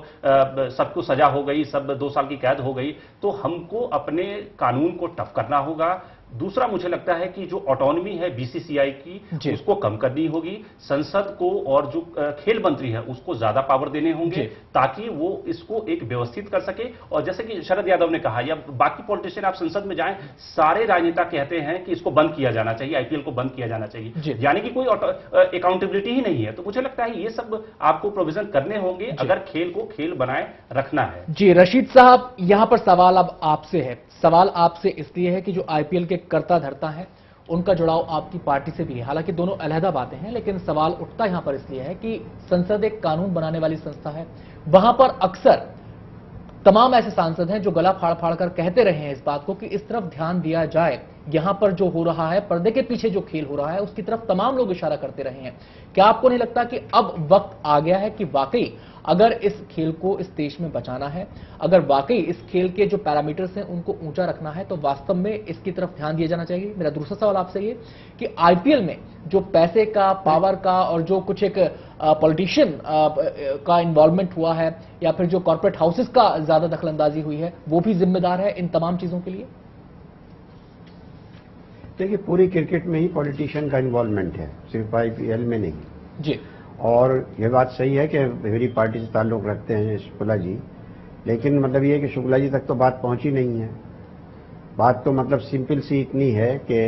सबको सजा हो गई, सब 2 साल की कैद हो गई। तो हमको अपने कानून को टफ करना होगा, दूसरा मुझे लगता है कि जो ऑटोनॉमी है बीसीसीआई की उसको कम करनी होगी, संसद को और जो खेल मंत्री है उसको ज्यादा पावर देने होंगे ताकि वो इसको एक व्यवस्थित कर सके। और जैसे कि शरद यादव ने कहा या बाकी पॉलिटिशियन, आप संसद में जाएं, सारे राजनेता कहते हैं कि इसको बंद किया जाना चाहिए, आईपीएल को बंद किया जाना चाहिए, यानी कि कोई अकाउंटेबिलिटी ही नहीं है। तो मुझे लगता है ये सब आपको प्रोविजन करने होंगे अगर खेल को खेल बनाए रखना है। जी रशीद साहब, यहां पर सवाल अब आपसे है। सवाल आपसे इसलिए है कि जो आईपीएल के कर्ता धर्ता हैं उनका जुड़ाव आपकी पार्टी से भी है, हालांकि दोनों अलहदा बातें हैं, लेकिन सवाल उठता यहां पर इसलिए है कि संसद एक कानून बनाने वाली संस्था है। वहां पर अक्सर तमाम ऐसे सांसद हैं जो गला फाड़ फाड़ कर कहते रहे हैं इस बात को कि इस तरफ ध्यान दिया जाए, यहां पर जो हो रहा है, पर्दे के पीछे जो खेल हो रहा है उसकी तरफ तमाम लोग इशारा करते रहे हैं। क्या आपको नहीं लगता कि अब वक्त आ गया है कि वाकई अगर इस खेल को इस देश में बचाना है, अगर वाकई इस खेल के जो पैरामीटर्स हैं उनको ऊंचा रखना है, तो वास्तव में इसकी तरफ ध्यान दिया जाना चाहिए? मेरा दूसरा सवाल आपसे ये कि आईपीएल में जो पैसे का, पावर का और जो कुछ एक पॉलिटिशियन का इन्वॉल्वमेंट हुआ है या फिर जो कॉर्पोरेट हाउसेस का ज्यादा दखलंदाजी हुई है, वो भी जिम्मेदार है इन तमाम चीजों के लिए? देखिए, पूरी क्रिकेट में ही पॉलिटिशियन का इन्वॉल्वमेंट है, सिर्फ आईपीएल में नहीं जी। और यह बात सही है कि मेरी पार्टी से ताल्लुक रखते हैं शुक्ला जी, लेकिन मतलब ये है कि शुक्ला जी तक तो बात पहुंची नहीं है। बात तो मतलब सिंपल सी इतनी है कि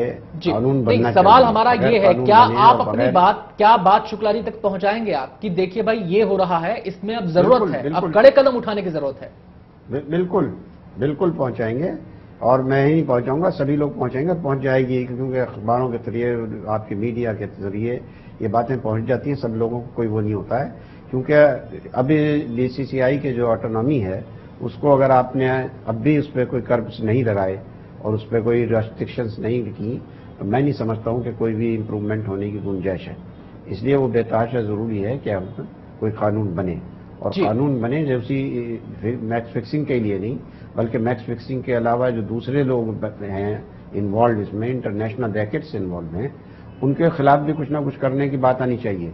कानून बनना चाहिए। सवाल हमारा ये है, क्या आप अपनी बात शुक्ला जी तक पहुंचाएंगे आप कि देखिए भाई ये हो रहा है, इसमें अब जरूरत है, अब कड़े कदम उठाने की जरूरत है? बिल्कुल बिल्कुल पहुंचाएंगे, और मैं ही पहुंचाऊंगा, सभी लोग पहुंचाएंगे, पहुंच जाएगी, क्योंकि अखबारों के जरिए, आपके मीडिया के जरिए ये बातें पहुंच जाती हैं, सब लोगों को कोई वो नहीं होता है। क्योंकि अभी बीसीसीआई के जो ऑटोनॉमी है उसको अगर आपने अब भी उस पर कोई कर्ब्स नहीं लगाए और उस पर कोई रेस्ट्रिक्शंस नहीं की, तो मैं नहीं समझता हूं कि कोई भी इम्प्रूवमेंट होने की गुंजाइश है। इसलिए वो बेतहाशा जरूरी है कि हम कोई कानून बने, और कानून बने जो उसी मैच फिक्सिंग के लिए नहीं, बल्कि मैच फिक्सिंग के अलावा जो दूसरे लोग हैं इन्वॉल्व, इसमें इंटरनेशनल रैकेट्स इन्वॉल्व हैं, उनके खिलाफ भी कुछ ना कुछ करने की बात आनी चाहिए।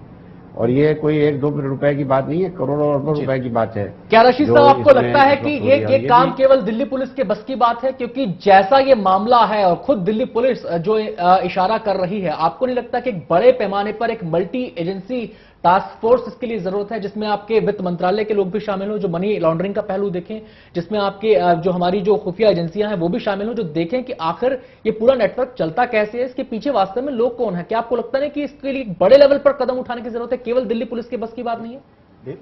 और ये कोई 1-2 रुपए की बात नहीं है, करोड़ों अरबों रुपए की बात है। क्या रशीद साहब आपको लगता है कि ये काम केवल दिल्ली पुलिस के बस की बात है? क्योंकि जैसा ये मामला है और खुद दिल्ली पुलिस जो इशारा कर रही है, आपको नहीं लगता कि एक बड़े पैमाने पर एक मल्टी एजेंसी टास्क फोर्स इसके लिए जरूरत है, जिसमें आपके वित्त मंत्रालय के लोग भी शामिल हो, जो मनी लॉन्ड्रिंग का पहलू देखें, जिसमें आपके जो हमारी जो खुफिया एजेंसियां हैं वो भी शामिल हो, जो देखें कि आखिर ये पूरा नेटवर्क चलता कैसे है, इसके पीछे वास्तव में लोग कौन है? क्या आपको लगता है कि इसके लिए बड़े लेवल पर कदम उठाने की जरूरत है, केवल दिल्ली पुलिस के बस की बात नहीं है?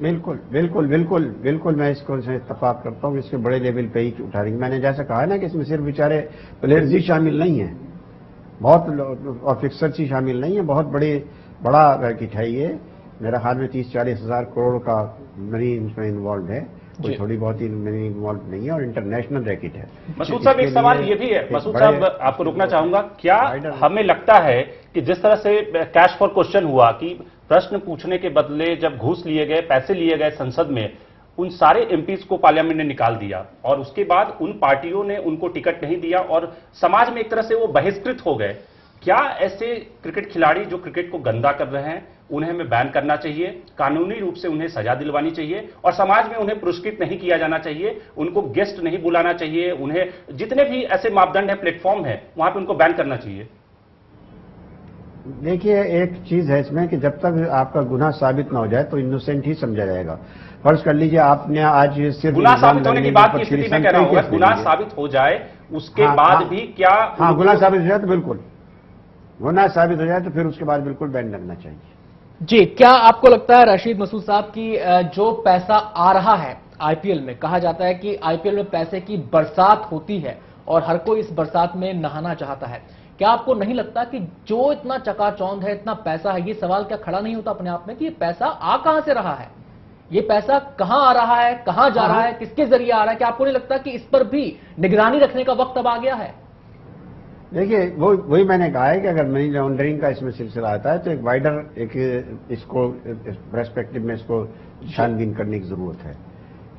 बिल्कुल बिल्कुल बिल्कुल बिल्कुल, मैं इसको इत्तेफाक करता हूँ, इसके बड़े लेवल पे ही उठाएंगे। मैंने जैसा कहा ना कि इसमें सिर्फ बेचारे प्लेयर्स ही शामिल नहीं है, बहुत ऑफिसर्स ही शामिल नहीं है, बहुत बड़ा रैकेट है ये। मेरा ख्याल में 30-40 हजार करोड़ का मनी इसमें इन्वॉल्व है, कोई थोड़ी बहुत ही मनी इन्वॉल्व नहीं है, और इंटरनेशनल रैकेट है। मसूद साहब, एक सवाल ये भी है, मसूद साहब आपको रोकना चाहूंगा, क्या हमें लगता है कि जिस तरह से कैश फॉर क्वेश्चन हुआ कि प्रश्न पूछने के बदले जब घूस लिए गए, पैसे लिए गए संसद में, उन सारे एमपीज को पार्लियामेंट ने निकाल दिया और उसके बाद उन पार्टियों ने उनको टिकट नहीं दिया और समाज में एक तरह से वो बहिष्कृत हो गए, क्या ऐसे क्रिकेट खिलाड़ी जो क्रिकेट को गंदा कर रहे हैं उन्हें हमें बैन करना चाहिए, कानूनी रूप से उन्हें सजा दिलवानी चाहिए और समाज में उन्हें पुरस्कृत नहीं किया जाना चाहिए, उनको गेस्ट नहीं बुलाना चाहिए, उन्हें जितने भी ऐसे मापदंड है, प्लेटफॉर्म है, वहां पे उनको बैन करना चाहिए? देखिए, एक चीज है इसमें कि जब तक आपका गुनाह साबित ना हो जाए तो इनोसेंट ही समझा जाएगा। फर्ज कर लीजिए आपने आज सिर्फ गुनाह साबित होने की बात की स्थिति में कह रहा हूं, गुनाह साबित हो जाए उसके बाद भी क्या? हाँ, गुनाह साबित हो जाए तो बिल्कुल, गुनाह साबित हो जाए तो फिर उसके बाद बिल्कुल बैन करना चाहिए। जी, क्या आपको लगता है रशीद मसूद साहब की जो पैसा आ रहा है आईपीएल में, कहा जाता है कि आईपीएल में पैसे की बरसात होती है और हर कोई इस बरसात में नहाना चाहता है, क्या आपको नहीं लगता कि जो इतना चकाचौंध है, इतना पैसा है, ये सवाल क्या खड़ा नहीं होता अपने आप में कि ये पैसा आ कहां से रहा है, ये पैसा कहां आ रहा है, कहां जा रहा है, किसके जरिए आ रहा है? क्या आपको नहीं लगता कि इस पर भी निगरानी रखने का वक्त अब आ गया है? देखिए, वही मैंने कहा है कि अगर मनी लॉन्ड्रिंग का इसमें सिलसिला आता है तो एक वाइडर इसको पर्सपेक्टिव में इसको छानबीन करने की जरूरत है,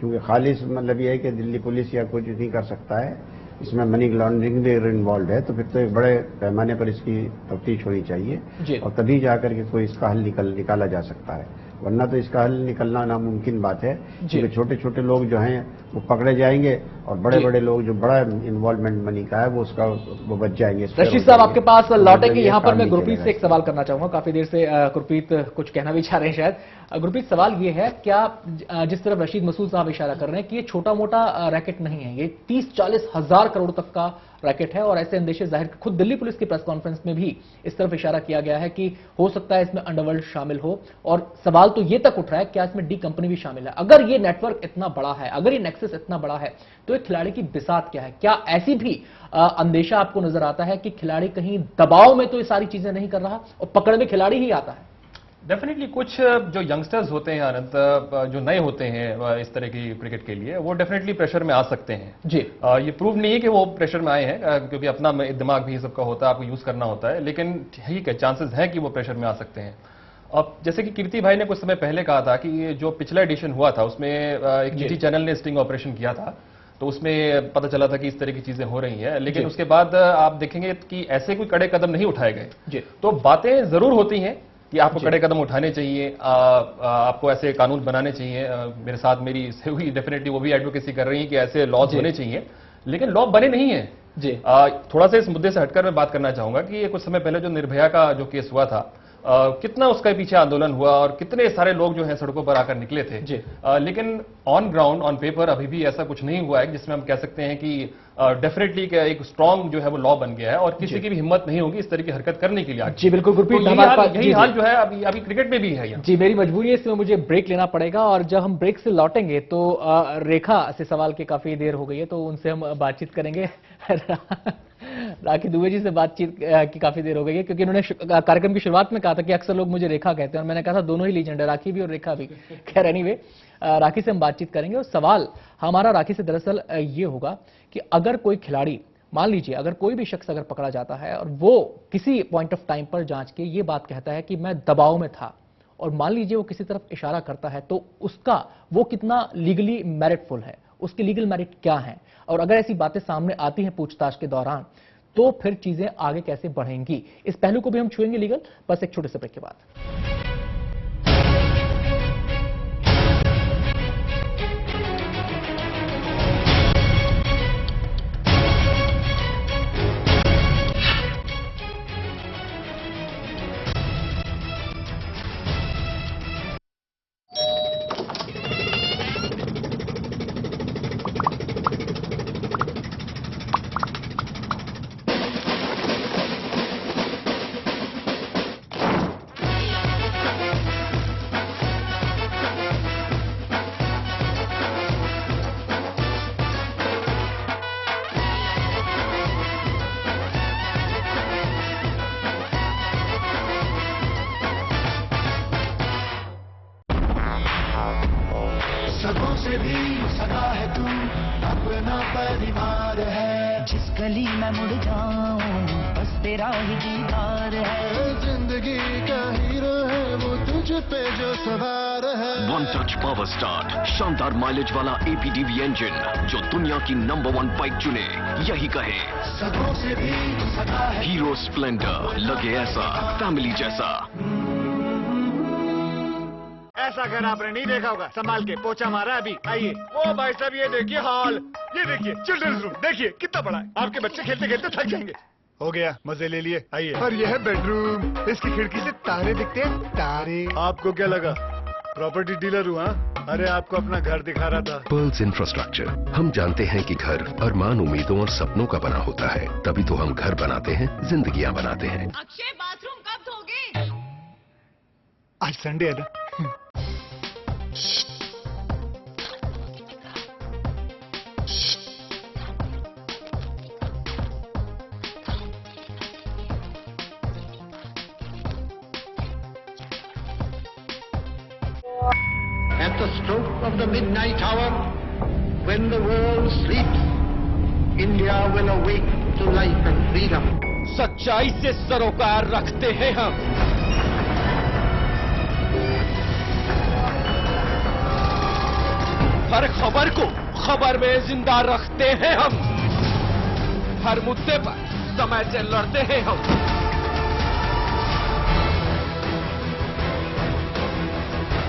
क्योंकि खालिश मतलब ये है कि दिल्ली पुलिस या कुछ नहीं कर सकता है, इसमें मनी लॉन्ड्रिंग भी इन्वॉल्व है, तो फिर तो एक बड़े पैमाने पर इसकी तफ्तीश होनी चाहिए और तभी जाकर के कोई इसका हल निकाला जा सकता है, वरना तो इसका हल निकलना नामुमकिन बात है। क्योंकि छोटे छोटे लोग जो हैं वो पकड़े जाएंगे और बड़े बड़े लोग जो बड़ा इन्वॉल्वमेंट मनी का है वो बच जाएंगे। रशीद साहब आपके पास लौटेंगे, यहाँ पर मैं गुरप्रीत से एक सवाल करना चाहूंगा। काफी देर से गुरप्रीत कुछ कहना भी चाह रहे हैं शायद। गुरप्रीत, सवाल ये है, क्या जिस तरफ रशीद मसूद साहब इशारा कर रहे हैं कि ये छोटा मोटा रैकेट नहीं है, ये 30-40 हजार करोड़ तक का रैकेट है और ऐसे अंदेशे जाहिर, खुद दिल्ली पुलिस की प्रेस कॉन्फ्रेंस में भी इस तरफ इशारा किया गया है कि हो सकता है इसमें अंडरवर्ल्ड शामिल हो, और सवाल तो ये तक उठ रहा है क्या इसमें डी कंपनी भी शामिल है। अगर ये नेटवर्क इतना बड़ा है, अगर ये नेक्सस इतना बड़ा है, तो एक खिलाड़ी की बिसात क्या है? क्या ऐसी भी अंदेशा आपको नजर आता है कि खिलाड़ी कहीं दबाव में तो ये सारी चीजें नहीं कर रहा और पकड़ में खिलाड़ी ही आता है? डेफिनेटली कुछ जो यंगस्टर्स होते हैं अनंत, जो नए होते हैं इस तरह की क्रिकेट के लिए, वो डेफिनेटली प्रेशर में आ सकते हैं जी। ये प्रूव नहीं है कि वो प्रेशर में आए हैं, क्योंकि अपना दिमाग भी सबका होता है, आपको यूज करना होता है, लेकिन ठीक है, चांसेस हैं कि वो प्रेशर में आ सकते हैं। अब जैसे कि कीर्ति भाई ने कुछ समय पहले कहा था कि ये जो पिछला एडिशन हुआ था उसमें एक निजी चैनल ने स्टिंग ऑपरेशन किया था, तो उसमें पता चला था कि इस तरह की चीजें हो रही हैं, लेकिन उसके बाद आप देखेंगे कि ऐसे कोई कड़े कदम नहीं उठाए गए। तो बातें जरूर होती हैं कि आपको कड़े कदम उठाने चाहिए, आपको ऐसे कानून बनाने चाहिए। मेरे साथ मेरी इससे हुई, डेफिनेटली वो भी एडवोकेसी कर रही है कि ऐसे लॉज होने चाहिए, लेकिन लॉ बने नहीं है जी। थोड़ा सा इस मुद्दे से हटकर मैं बात करना चाहूंगा कि कुछ समय पहले जो निर्भया का जो केस हुआ था, कितना उसके पीछे आंदोलन हुआ और कितने सारे लोग जो हैं सड़कों पर आकर निकले थे, लेकिन ऑन ग्राउंड, ऑन पेपर अभी भी ऐसा कुछ नहीं हुआ है जिसमें हम कह सकते हैं कि डेफिनेटली एक स्ट्रॉन्ग जो है वो लॉ बन गया है और किसी की भी हिम्मत नहीं होगी इस तरह की हरकत करने के लिए। जी बिल्कुल गुरप्रीत, यही हाल जो है अभी क्रिकेट में भी है यहाँ। जी, मेरी मजबूरी है, इसमें मुझे ब्रेक लेना पड़ेगा और जब हम ब्रेक से लौटेंगे तो रेखा से सवाल की काफी देर हो गई है, तो उनसे हम बातचीत करेंगे। राखी दुबे जी से बातचीत की काफी देर हो गई है, क्योंकि उन्होंने कार्यक्रम की शुरुआत में कहा था कि अक्सर लोग मुझे रेखा कहते हैं, और मैंने कहा था दोनों ही लीजेंड है, राखी भी और रेखा भी। खैर एनीवे, राखी से हम बातचीत करेंगे और सवाल हमारा राखी से दरअसल ये होगा कि अगर कोई खिलाड़ी, मान लीजिए अगर कोई भी शख्स अगर पकड़ा जाता है और वो किसी पॉइंट ऑफ टाइम पर जांच के ये बात कहता है कि मैं दबाव में था, और मान लीजिए वो किसी तरफ इशारा करता है, तो उसका वो कितना लीगली मेरिटफुल है, उसके लीगल मेरिट क्या है, और अगर ऐसी बातें सामने आती हैं पूछताछ के दौरान, तो फिर चीजें आगे कैसे बढ़ेंगी, इस पहलू को भी हम छुएंगे लीगल, बस एक छोटे से ब्रेक के बाद। सगों से भी सगा है तू, अपना परिवार है। जिस गली में मुड़ जाऊं बस तेरा ही दीदार है। जिंदगी का हीरो है वो तुझ पे जो सवार है। वन टच पावर स्टार्ट, शानदार माइलेज वाला APDV इंजन, जो दुनिया की नंबर 1 बाइक चुने, यही कहे सगों से भी सगा है। हीरो स्प्लेंडर, लगे ऐसा फैमिली जैसा। ऐसा घर आपने नहीं देखा होगा, संभाल के पोछा मारा अभी। आइए। ओ भाई साहब, ये देखिए हॉल, ये देखिए चिल्ड्रंस रूम, देखिए कितना बड़ा है। आपके बच्चे खेलते खेलते थक जाएंगे। हो गया, मजे ले लिए। आइए। और ये है बेडरूम, इसकी खिड़की से तारे दिखते हैं, तारे। आपको क्या लगा प्रॉपर्टी डीलर हुआ? अरे आपको अपना घर दिखा रहा था। पर्ल्स इंफ्रास्ट्रक्चर, हम जानते हैं कि घर अरमान, उम्मीदों और सपनों का बना होता है, तभी तो हम घर बनाते हैं, जिंदगियां बनाते हैं। अक्षय, बाथरूम कब धोगे? आज संडे है ना। At the stroke of the midnight hour, when the world sleeps, India will awake to life and freedom. सच्चाई से सरोकार रखते हैं हम। हर खबर को खबर में जिंदा रखते हैं हम। हर मुद्दे पर समय से लड़ते हैं हम।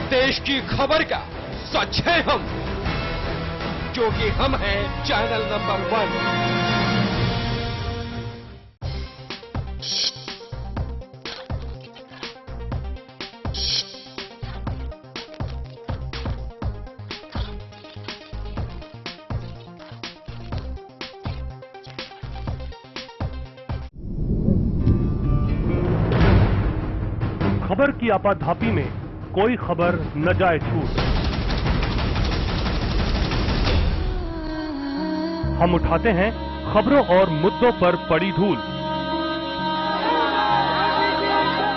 देश की खबर का सच है हम। क्योंकि हम हैं चैनल नंबर 1। खबर की आपाधापी में कोई खबर न जाए छूट। हम उठाते हैं खबरों और मुद्दों पर पड़ी धूल,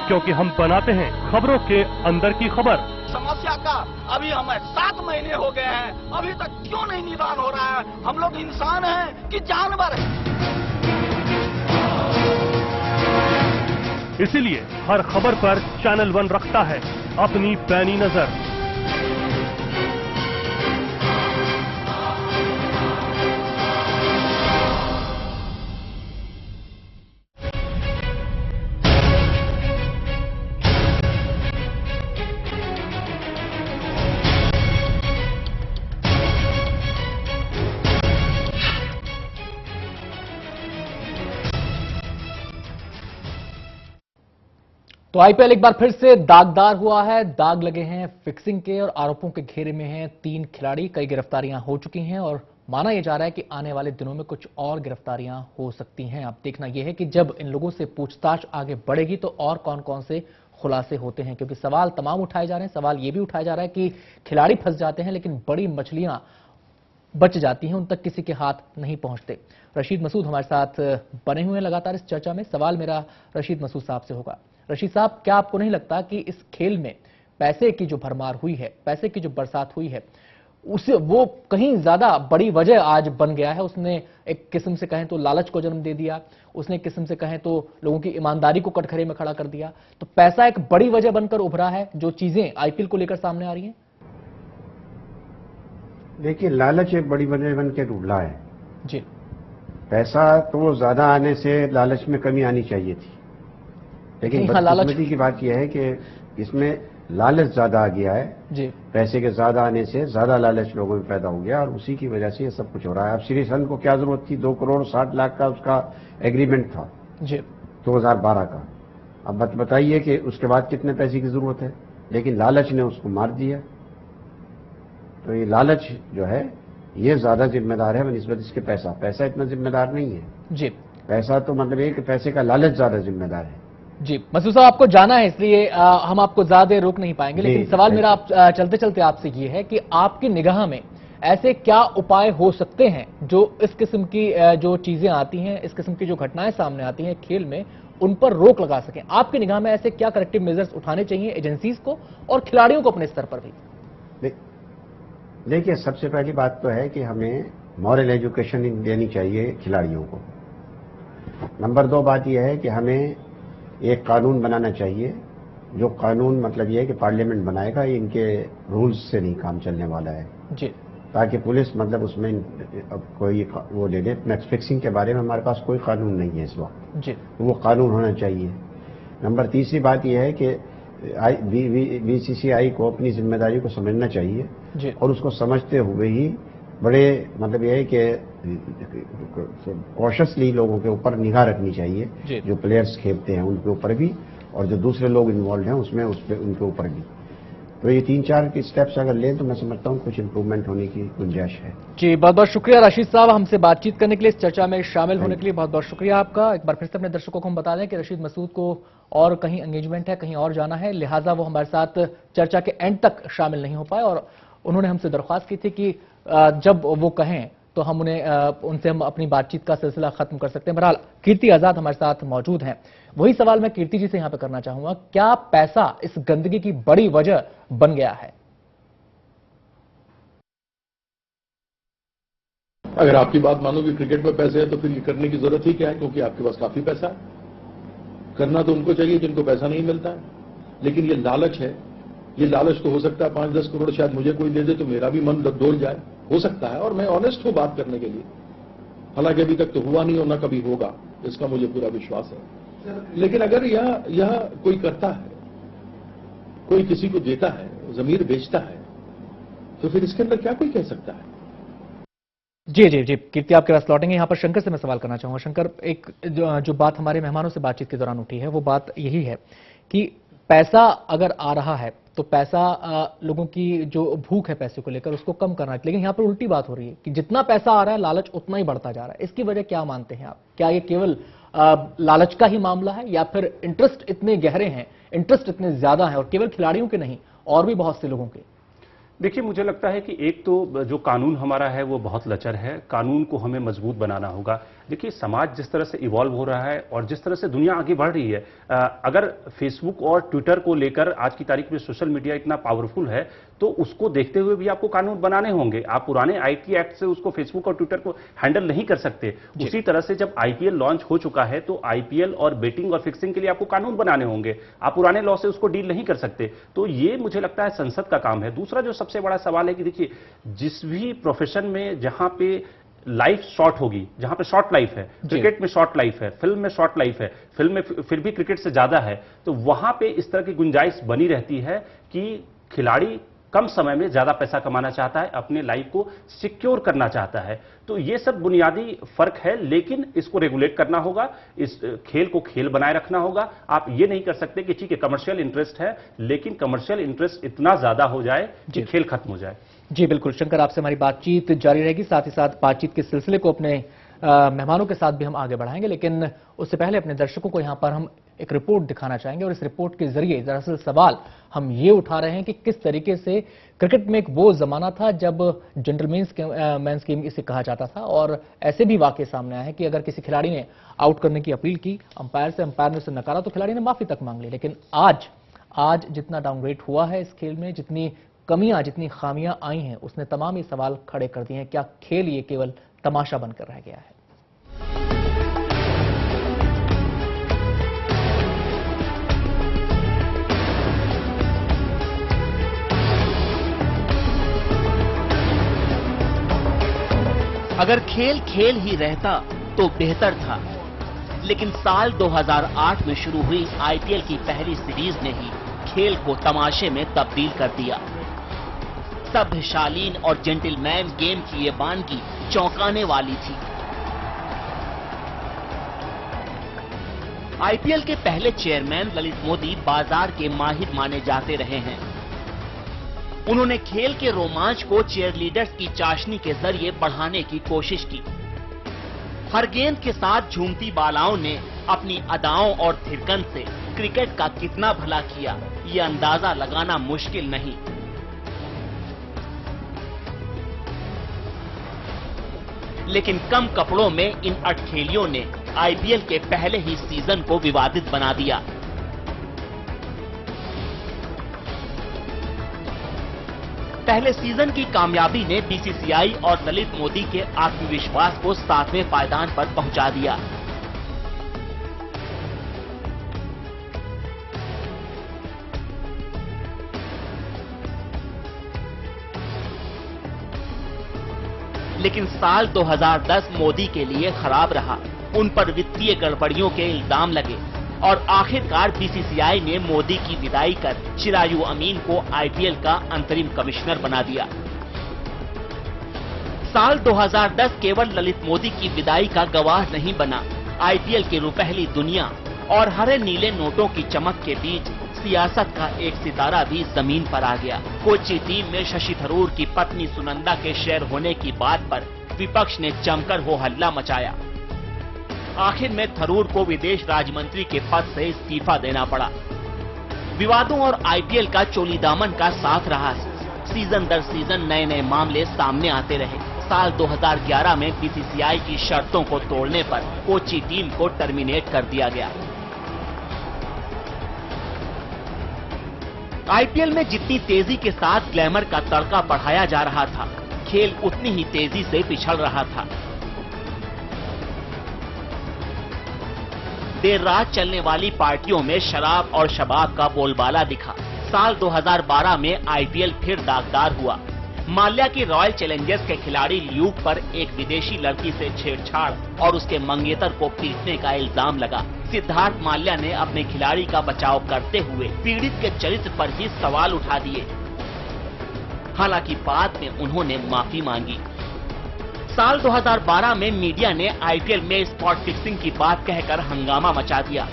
क्योंकि हम बनाते हैं खबरों के अंदर की खबर। समस्या का अभी हमें 7 महीने हो गए हैं, अभी तक क्यों नहीं निदान हो रहा है? हम लोग इंसान हैं कि जानवर हैं? इसीलिए हर खबर पर चैनल 1 रखता है अपनी पैनी नजर। तो आईपीएल एक बार फिर से दागदार हुआ है। दाग लगे हैं फिक्सिंग के और आरोपों के घेरे में हैं 3 खिलाड़ी। कई गिरफ्तारियां हो चुकी हैं और माना यह जा रहा है कि आने वाले दिनों में कुछ और गिरफ्तारियां हो सकती हैं। अब देखना यह है कि जब इन लोगों से पूछताछ आगे बढ़ेगी तो और कौन कौन से खुलासे होते हैं, क्योंकि सवाल तमाम उठाए जा रहे हैं। सवाल यह भी उठाया जा रहा है कि खिलाड़ी फंस जाते हैं लेकिन बड़ी मछलियां बच जाती हैं, उन तक किसी के हाथ नहीं पहुंचते। रशीद मसूद हमारे साथ बने हुए हैं लगातार इस चर्चा में। सवाल मेरा रशीद मसूद साहब से होगा। रशीद साहब, क्या आपको नहीं लगता कि इस खेल में पैसे की जो भरमार हुई है, पैसे की जो बरसात हुई है, उसे वो कहीं ज्यादा बड़ी वजह आज बन गया है? उसने एक किस्म से कहें तो लालच को जन्म दे दिया, उसने एक किस्म से कहें तो लोगों की ईमानदारी को कटघरे में खड़ा कर दिया। तो पैसा एक बड़ी वजह बनकर उभरा है जो चीजें आईपीएल को लेकर सामने आ रही हैं। देखिए, लालच एक बड़ी वजह बन के उभरा है जी। पैसा तो ज्यादा आने से लालच में कमी आनी चाहिए थी, लेकिन बदकिस्मती की बात यह है कि इसमें लालच ज्यादा आ गया है जी। पैसे के ज्यादा आने से ज्यादा लालच लोगों में पैदा हो गया और उसी की वजह से ये सब कुछ हो रहा है। अब श्री सन को क्या जरूरत थी? 2 करोड़ 60 लाख का उसका एग्रीमेंट था जी 2012 का। अब बताइए कि उसके बाद कितने पैसे की जरूरत है, लेकिन लालच ने उसको मार दिया। तो ये लालच जो है ये ज्यादा जिम्मेदार है बनिस्बत इसके पैसा इतना जिम्मेदार नहीं है जी। पैसा तो मतलब एक पैसे का लालच ज्यादा जिम्मेदार है जी। मसूद साहब, आपको जाना है इसलिए हम आपको ज्यादा देर रोक नहीं पाएंगे, लेकिन सवाल मेरा आप चलते चलते आपसे ये है कि आपकी निगाह में ऐसे क्या उपाय हो सकते हैं जो इस किस्म की जो चीजें आती हैं, इस किस्म की जो घटनाएं सामने आती हैं खेल में, उन पर रोक लगा सकें? आपकी निगाह में ऐसे क्या करेक्टिव मेजर्स उठाने चाहिए एजेंसीज को और खिलाड़ियों को अपने स्तर पर भी? देखिए, सबसे पहली बात तो है कि हमें मॉरल एजुकेशन देनी चाहिए खिलाड़ियों को। नंबर 2 बात यह है कि हमें एक कानून बनाना चाहिए, जो कानून मतलब यह है कि पार्लियामेंट बनाएगा, ये इनके रूल्स से नहीं काम चलने वाला है जी। ताकि पुलिस मतलब उसमें कोई वो ले ले। मैच फिक्सिंग के बारे में हमारे पास कोई कानून नहीं है इस वक्त जी, तो वो कानून होना चाहिए। नंबर 3 बात यह है कि बीसीसीआई को अपनी जिम्मेदारी को समझना चाहिए जी। और उसको समझते हुए ही बड़े मतलब यह है कि कॉशियसली लोगों के ऊपर निगाह रखनी चाहिए, जो प्लेयर्स खेलते हैं उनके ऊपर भी और जो दूसरे लोग इन्वॉल्व हैं उसमें उनके ऊपर भी। तो ये 3-4 के स्टेप्स अगर लें तो मैं समझता हूँ कुछ इंप्रूवमेंट होने की गुंजाइश है। जी, बहुत बहुत शुक्रिया रशीद साहब, हमसे बातचीत करने के लिए, इस चर्चा में शामिल होने के लिए बहुत बहुत शुक्रिया आपका। एक बार फिर से अपने दर्शकों को हम बता दें कि रशीद मसूद को और कहीं एंगेजमेंट है, कहीं और जाना है, लिहाजा वो हमारे साथ चर्चा के एंड तक शामिल नहीं हो पाए और उन्होंने हमसे दरख्वास्त की थी कि जब वो कहें तो हम उनसे हम अपनी बातचीत का सिलसिला खत्म कर सकते हैं। बहरहाल कीर्ति आजाद हमारे साथ मौजूद हैं। वही सवाल मैं कीर्ति जी से यहां पे करना चाहूंगा, क्या पैसा इस गंदगी की बड़ी वजह बन गया है? अगर आपकी बात मानो कि क्रिकेट में पैसे है तो फिर ये करने की जरूरत ही क्या है, क्योंकि आपके पास काफी पैसा है। करना तो उनको चाहिए जिनको पैसा नहीं मिलता है, लेकिन ये लालच है। ये लालच तो हो सकता है 5-10 करोड़ शायद मुझे कोई दे दे तो मेरा भी मन डोल जाए, हो सकता है, और मैं ऑनेस्ट हूं बात करने के लिए। हालांकि अभी तक तो हुआ नहीं और ना कभी होगा, इसका मुझे पूरा विश्वास है। लेकिन अगर यह कोई करता है, कोई किसी को देता है, जमीर बेचता है, तो फिर इसके अंदर क्या कोई कह सकता है? जी जी जी कीर्ति, आपके पास लौटेंगे। यहाँ पर शंकर से मैं सवाल करना चाहूंगा। शंकर, एक जो बात हमारे मेहमानों से बातचीत के दौरान उठी है वो बात यही है कि पैसा अगर आ रहा है तो पैसा लोगों की जो भूख है पैसे को लेकर उसको कम करना है, लेकिन यहाँ पर उल्टी बात हो रही है कि जितना पैसा आ रहा है लालच उतना ही बढ़ता जा रहा है। इसकी वजह क्या मानते हैं आप? क्या ये केवल लालच का ही मामला है या फिर इंटरेस्ट इतने गहरे हैं, इंटरेस्ट इतने ज्यादा है और केवल खिलाड़ियों के नहीं और भी बहुत से लोगों के? देखिए, मुझे लगता है कि एक तो जो कानून हमारा है वो बहुत लचर है, कानून को हमें मजबूत बनाना होगा। देखिए, समाज जिस तरह से इवॉल्व हो रहा है और जिस तरह से दुनिया आगे बढ़ रही है, अगर फेसबुक और ट्विटर को लेकर आज की तारीख में सोशल मीडिया इतना पावरफुल है तो उसको देखते हुए भी आपको कानून बनाने होंगे। आप पुराने आईटी एक्ट से उसको फेसबुक और ट्विटर को हैंडल नहीं कर सकते। उसी तरह से जब आईपीएल लॉन्च हो चुका है तो आईपीएल और बेटिंग और फिक्सिंग के लिए आपको कानून बनाने होंगे। आप पुराने लॉ से उसको डील नहीं कर सकते। तो ये मुझे लगता है संसद का काम है। दूसरा जो सबसे बड़ा सवाल है कि देखिए, जिस भी प्रोफेशन में जहां पे लाइफ शॉर्ट होगी, जहां पे शॉर्ट लाइफ है, क्रिकेट में शॉर्ट लाइफ है, फिल्म में शॉर्ट लाइफ है, फिल्म में फिर भी क्रिकेट से ज्यादा है, तो वहां पे इस तरह की गुंजाइश बनी रहती है कि खिलाड़ी कम समय में ज्यादा पैसा कमाना चाहता है, अपने लाइफ को सिक्योर करना चाहता है। तो ये सब बुनियादी फर्क है, लेकिन इसको रेगुलेट करना होगा, इस खेल को खेल बनाए रखना होगा। आप ये नहीं कर सकते कि ठीक है कमर्शियल इंटरेस्ट है, लेकिन कमर्शियल इंटरेस्ट इतना ज्यादा हो जाए कि खेल खत्म हो जाए। जी बिल्कुल शंकर, आपसे हमारी बातचीत जारी रहेगी। साथ ही साथ बातचीत के सिलसिले को अपने मेहमानों के साथ भी हम आगे बढ़ाएंगे, लेकिन उससे पहले अपने दर्शकों को यहां पर हम एक रिपोर्ट दिखाना चाहेंगे और इस रिपोर्ट के जरिए दरअसल सवाल हम ये उठा रहे हैं कि किस तरीके से क्रिकेट में एक वो जमाना था जब जेंटलमैन्स गेम इसे कहा जाता था और ऐसे भी वाकये सामने आए हैं कि अगर किसी खिलाड़ी ने आउट करने की अपील की अंपायर से, अंपायर ने उसे नकारा तो खिलाड़ी ने माफी तक मांग ली। लेकिन आज जितना डाउनग्रेड हुआ है इस खेल में, जितनी कमियां, जितनी खामियां आई हैं, उसने तमाम ये सवाल खड़े कर दिए हैं। क्या खेल ये केवल तमाशा बनकर रह गया है? अगर खेल खेल ही रहता तो बेहतर था, लेकिन साल 2008 में शुरू हुई आईपीएल की पहली सीरीज ने ही खेल को तमाशे में तब्दील कर दिया। सभ्य, शालीन और जेंटलमैन गेम की ये वानगी चौंकाने वाली थी। आईपीएल के पहले चेयरमैन ललित मोदी बाजार के माहिर माने जाते रहे हैं। उन्होंने खेल के रोमांच को चीयरलीडर्स की चाशनी के जरिए बढ़ाने की कोशिश की। हर गेंद के साथ झूमती बालाओं ने अपनी अदाओं और थिरकन से क्रिकेट का कितना भला किया, ये अंदाजा लगाना मुश्किल नहीं। लेकिन कम कपड़ों में इन अटखेलियों ने आईपीएल के पहले ही सीजन को विवादित बना दिया। पहले सीजन की कामयाबी ने बीसीसीआई और ललित मोदी के आत्मविश्वास को 7वें पायदान पर पहुंचा दिया। लेकिन साल 2010 मोदी के लिए खराब रहा। उन पर वित्तीय गड़बड़ियों के इल्जाम लगे और आखिरकार बीसीसीआई ने मोदी की विदाई कर चिरायू अमीन को आईपीएल का अंतरिम कमिश्नर बना दिया। साल 2010 केवल ललित मोदी की विदाई का गवाह नहीं बना। आईपीएल की रुपहली दुनिया और हरे नीले नोटों की चमक के बीच सियासत का एक सितारा भी जमीन पर आ गया। कोच्चि टीम में शशि थरूर की पत्नी सुनंदा के शेयर होने की बात पर विपक्ष ने जमकर हो हल्ला मचाया। आखिर में थरूर को विदेश राज्य मंत्री के पद से इस्तीफा देना पड़ा। विवादों और आईपीएल का चोली दामन का साथ रहा। सीजन दर सीजन नए नए मामले सामने आते रहे। साल 2011 में बीसीसीआई की शर्तों को तोड़ने पर कोच्चि टीम को टर्मिनेट कर दिया गया। आईपीएल में जितनी तेजी के साथ ग्लैमर का तड़का बढ़ाया जा रहा था, खेल उतनी ही तेजी से पिछड़ रहा था। देर रात चलने वाली पार्टियों में शराब और शबाब का बोलबाला दिखा। साल 2012 में आईपीएल फिर दागदार हुआ। माल्या की रॉयल चैलेंजर्स के खिलाड़ी ल्यूक पर एक विदेशी लड़की से छेड़छाड़ और उसके मंगेतर को पीटने का इल्जाम लगा। सिद्धार्थ माल्या ने अपने खिलाड़ी का बचाव करते हुए पीड़ित के चरित्र पर ही सवाल उठा दिए। हालांकि बाद में उन्होंने माफी मांगी। साल 2012 में मीडिया ने आईपीएल में स्पॉट फिक्सिंग की बात कहकर हंगामा मचा दिया।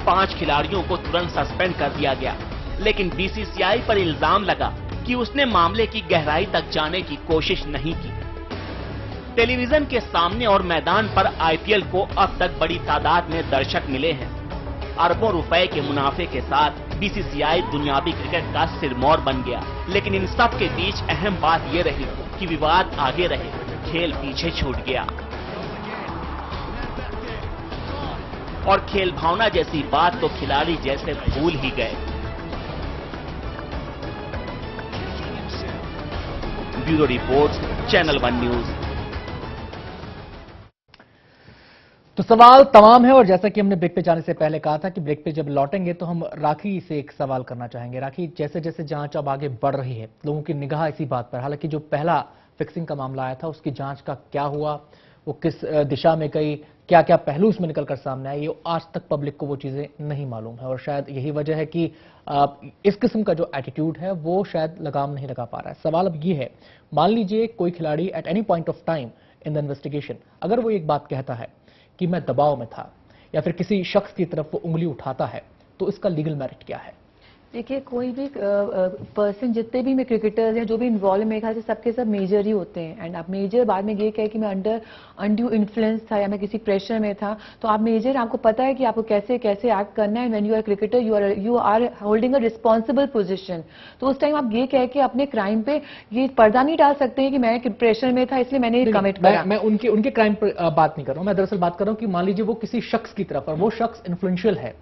पांच खिलाड़ियों को तुरंत सस्पेंड कर दिया गया, लेकिन बीसीसीआई पर इल्जाम लगा कि उसने मामले की गहराई तक जाने की कोशिश नहीं की। टेलीविजन के सामने और मैदान पर आईपीएल को अब तक बड़ी तादाद में दर्शक मिले हैं। अरबों रुपए के मुनाफे के साथ बीसीसीआई दुनियावी क्रिकेट का सिरमौर बन गया, लेकिन इन सब के बीच अहम बात यह रही कि विवाद आगे रहे, खेल पीछे छूट गया। और खेल भावना जैसी बात तो खिलाड़ी जैसे भूल ही गए। Bureau report, channel 1 news. तो सवाल तमाम है और जैसा कि हमने ब्रेक पे जाने से पहले कहा था कि ब्रेक पे जब लौटेंगे तो हम राखी से एक सवाल करना चाहेंगे। राखी, जैसे जैसे जांच अब आगे बढ़ रही है, लोगों की निगाह इसी बात पर, हालांकि जो पहला फिक्सिंग का मामला आया था उसकी जांच का क्या हुआ, वो किस दिशा में गई, क्या क्या पहलू उसमें निकलकर सामने आए, ये आज तक पब्लिक को वो चीजें नहीं मालूम है। और शायद यही वजह है कि इस किस्म का जो एटीट्यूड है वो शायद लगाम नहीं लगा पा रहा है। सवाल अब ये है, मान लीजिए कोई खिलाड़ी at any point of time in the investigation अगर वो एक बात कहता है कि मैं दबाव में था, या फिर किसी शख्स की तरफ वो उंगली उठाता है, तो इसका लीगल मेरिट क्या है? देखिए, कोई भी पर्सन, जितने भी में क्रिकेटर्स हैं जो भी इन्वॉल्व, मेरे ख्याल से सबके सब मेजर ही होते हैं। एंड आप मेजर बाद में ये कहे कि मैं अंडर अनड्यू इन्फ्लुएंस था या मैं किसी प्रेशर में था, तो आप मेजर, आपको पता है कि आपको कैसे कैसे एक्ट करना है। When you are cricketer you are holding a responsible position. तो उस टाइम आप ये कह के अपने क्राइम पे ये पर्दा नहीं डाल सकते हैं कि मैं प्रेशर में था इसलिए मैंने कमिट करा। मैं उनके क्राइम पर बात नहीं कर रहा हूं, मैं दरअसल बात कर रहा हूं कि मान लीजिए वो किसी शख्स की तरफ, और वो शख्स इन्फ्लुएंशियल है,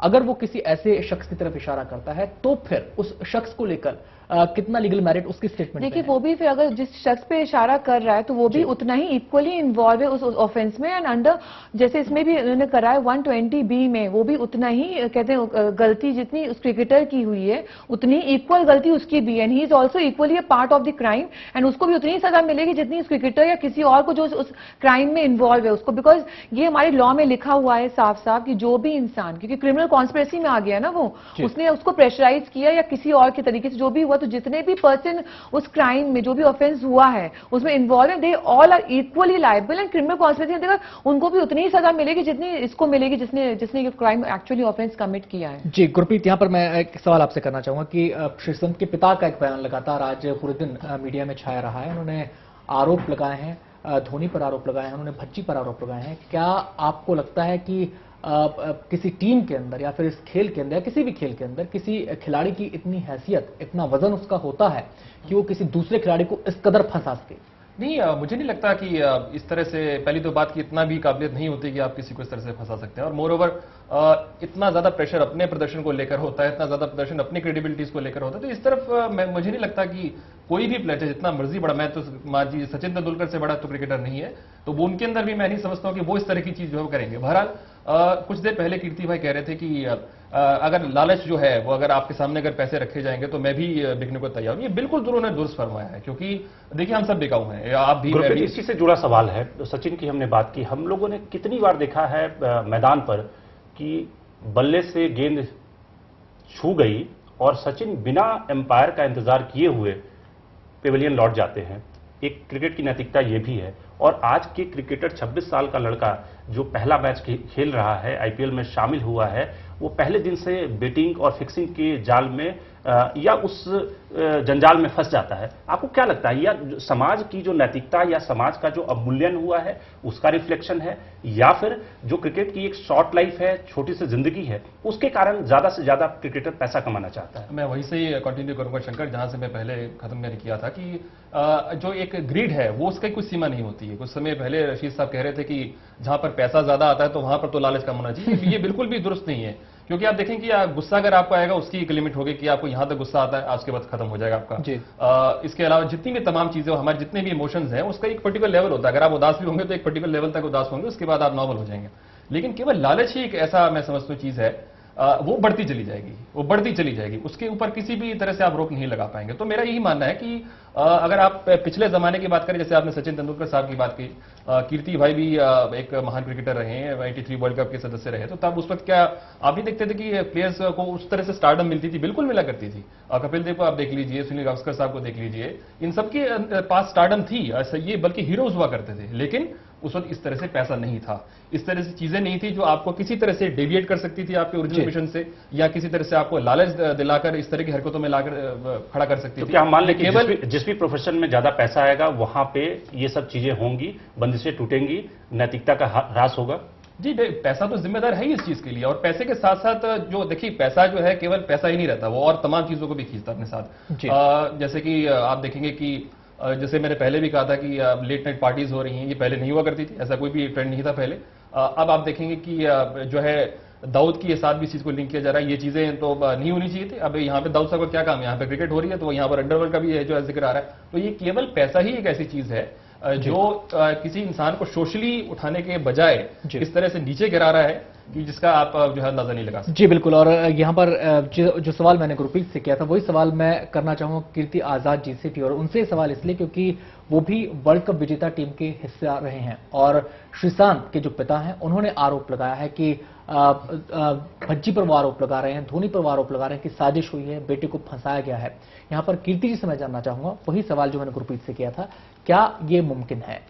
अगर वो किसी ऐसे शख्स की तरफ इशारा करता है तो फिर उस शख्स को लेकर कितना लीगल मेरिट उसकी स्टेटमेंट? देखिए, वो भी फिर अगर जिस शख्स पे इशारा कर रहा है तो वो भी उतना ही इक्वली इन्वॉल्व है उस ऑफेंस में। एंड अंडर, जैसे इसमें भी उन्होंने करा है 120B में, वो भी उतना ही कहते हैं गलती जितनी उस क्रिकेटर की हुई है उतनी इक्वल गलती उसकी भी है। And he is also equally a part of the crime, and उसको भी उतनी सजा मिलेगी जितनी उस क्रिकेटर या किसी और को जो उस क्राइम में इन्वॉल्व है उसको। बिकॉज ये हमारे लॉ में लिखा हुआ है साफ साफ कि जो भी इंसान, क्योंकि क्रिमिनल कॉन्स्पिरेसी में आ गया ना वो, उसने उसको प्रेशराइज किया या किसी और के तरीके से जो भी हुआ, तो जितने भी उस क्राइम में जो भी ऑफेंस हुआ है उसमें इन्वॉल्व है, they all are equally liable. And criminal conspiracy में उनको भी उतनी ही सजा मिलेगी जितनी इसको मिलेगी जिसने ये क्राइम एक्चुअली ऑफेंस कमिट किया है। जी गुरप्रीत, यहां पर मैं एक सवाल आपसे करना चाहूंगा कि श्री संत के पिता का एक बयान लगातार आज पूरे दिन मीडिया में छाया रहा है। उन्होंने आरोप लगाए हैं, धोनी पर आरोप लगाए हैं, उन्होंने भज्जी पर आरोप लगाए हैं। क्या आपको लगता है कि किसी टीम के अंदर या फिर इस खेल के अंदर या किसी भी खेल के अंदर किसी खिलाड़ी की इतनी हैसियत, इतना वजन उसका होता है कि वो किसी दूसरे खिलाड़ी को इस कदर फंसा सके? नहीं, मुझे नहीं लगता कि इस तरह से, पहली तो बात की इतना भी काबिलियत नहीं होती कि आप किसी को इस तरह से फंसा सकते हैं। और मोर ओवर इतना ज्यादा प्रेशर अपने प्रदर्शन को लेकर होता है, इतना ज्यादा प्रदर्शन अपनी क्रेडिबिलिटीज को लेकर होता है, तो इस तरफ मुझे नहीं लगता कि कोई भी प्लेयर जितना मर्जी बड़ा, मैं तो मान जी सचिन तेंदुलकर से बड़ा तो क्रिकेटर नहीं है, तो वो उनके अंदर भी मैं नहीं समझता हूं कि वो इस तरह की चीज जो है करेंगे। बहरहाल कुछ देर पहले कीर्ति भाई कह रहे थे कि अगर लालच जो है वो अगर आपके सामने अगर पैसे रखे जाएंगे तो मैं भी बिकने को तैयार हूं। ये बिल्कुल उन्होंने दुरुस्त फरमाया है, क्योंकि देखिए हम सब बिकाऊ हैं, आप भी, मैं भी। इसी से जुड़ा सवाल है, सचिन की हमने बात की, हम लोगों ने कितनी बार देखा है मैदान पर कि बल्ले से गेंद छू गई और सचिन बिना एम्पायर का इंतजार किए हुए पेविलियन लौट जाते हैं। एक क्रिकेट की नैतिकता ये भी है। और आज के क्रिकेटर, 26 साल का लड़का जो पहला मैच खेल रहा है, आईपीएल में शामिल हुआ है, वो पहले दिन से बेटिंग और फिक्सिंग के जाल में या उस जंजाल में फंस जाता है। आपको क्या लगता है, या समाज की जो नैतिकता या समाज का जो अवमूल्यन हुआ है उसका रिफ्लेक्शन है, या फिर जो क्रिकेट की एक शॉर्ट लाइफ है, छोटी सी जिंदगी है, उसके कारण ज्यादा से ज्यादा क्रिकेटर पैसा कमाना चाहता है? मैं वहीं से ही कंटिन्यू करूंगा शंकर, जहां से मैं पहले खत्म मैंने किया था कि जो एक ग्रीड है वो उसकी कुछ सीमा नहीं होती है। कुछ समय पहले रशीद साहब कह रहे थे कि जहां पर पैसा ज्यादा आता है तो वहां पर तो लालच कम होना चाहिए। ये बिल्कुल भी दुरुस्त नहीं है, क्योंकि आप देखें कि गुस्सा अगर आपको आएगा उसकी एक लिमिट होगी कि आपको यहां तक गुस्सा आता है, आज के बाद खत्म हो जाएगा आपका। इसके अलावा जितनी भी तमाम चीजें, हमारे जितने भी इमोशंस हैं, उसका एक पर्टिकुलर लेवल होता है। अगर आप उदास भी होंगे तो एक पर्टिकुलर लेवल तक उदास होंगे, उसके बाद आप नॉर्मल हो जाएंगे। लेकिन केवल लालच ही एक ऐसा, मैं समझता हूं, चीज है वो बढ़ती चली जाएगी, वो बढ़ती चली जाएगी, उसके ऊपर किसी भी तरह से आप रोक नहीं लगा पाएंगे। तो मेरा यही मानना है कि अगर आप पिछले जमाने की बात करें, जैसे आपने सचिन तेंदुलकर साहब की बात की, कीर्ति भाई भी एक महान क्रिकेटर रहे हैं, 83 वर्ल्ड कप के सदस्य रहे, तो तब उस वक्त क्या आप भी देखते थे कि प्लेयर्स को उस तरह से स्टारडम मिलती थी? बिल्कुल मिला करती थी। कपिल देव को आप देख लीजिए, सुनील गावस्कर साहब को देख लीजिए, इन सबके पास स्टारडम थी, ऐसा ये बल्कि हीरोज हुआ करते थे, लेकिन उस वक्त इस तरह से पैसा नहीं था, इस तरह से चीजें नहीं थी जो आपको किसी तरह से डेविएट कर सकती थी आपके ओरिजिनल मिशन से, या किसी तरह से आपको लालच दिलाकर इस तरह की हरकतों में लाकर खड़ा कर सकती थी। क्या हम मान लें कि जिस भी प्रोफेशन में ज्यादा पैसा आएगा वहां पे ये सब चीजें होंगी, बंदिशें टूटेंगी, नैतिकता का ह्रास होगा? जी, पैसा तो जिम्मेदार है ही इस चीज के लिए, और पैसे के साथ साथ जो देखिए पैसा जो है केवल पैसा ही नहीं रहता, वो और तमाम चीजों को भी खींचता अपने साथ। जैसे कि आप देखेंगे कि जैसे मैंने पहले भी कहा था कि लेट नाइट पार्टीज हो रही हैं, ये पहले नहीं हुआ करती थी, ऐसा कोई भी ट्रेंड नहीं था पहले। अब आप देखेंगे कि जो है दाऊद की साथ भी इस चीज को लिंक किया जा रहा है, ये चीजें तो नहीं होनी चाहिए थी। अब यहाँ पे दाऊद साहब का क्या काम है? यहाँ पे क्रिकेट हो रही है, तो यहाँ पर अंडरवर्ल्ड का भी है जो जिक्र आ रहा है। तो ये केवल पैसा ही एक ऐसी चीज है जो किसी इंसान को सोशली उठाने के बजाय इस तरह से नीचे गिरा रहा है कि जिसका आप जो है अंदाजा नहीं लगा सकते। जी बिल्कुल, और यहाँ पर जो सवाल मैंने गुरप्रीत से किया था वही सवाल मैं करना चाहूंगा कीर्ति आजाद जी से, और उनसे सवाल इसलिए क्योंकि वो भी वर्ल्ड कप विजेता टीम के हिस्सा रहे हैं, और श्रीशांत के जो पिता हैं उन्होंने आरोप लगाया है कि भज्जी पर वो आरोप लगा रहे हैं, धोनी पर वो आरोप लगा रहे हैं कि साजिश हुई है, बेटे को फंसाया गया है। यहाँ पर कीर्ति जी से मैं जानना चाहूंगा वही सवाल जो मैंने गुरप्रीत से किया था, क्या ये मुमकिन है?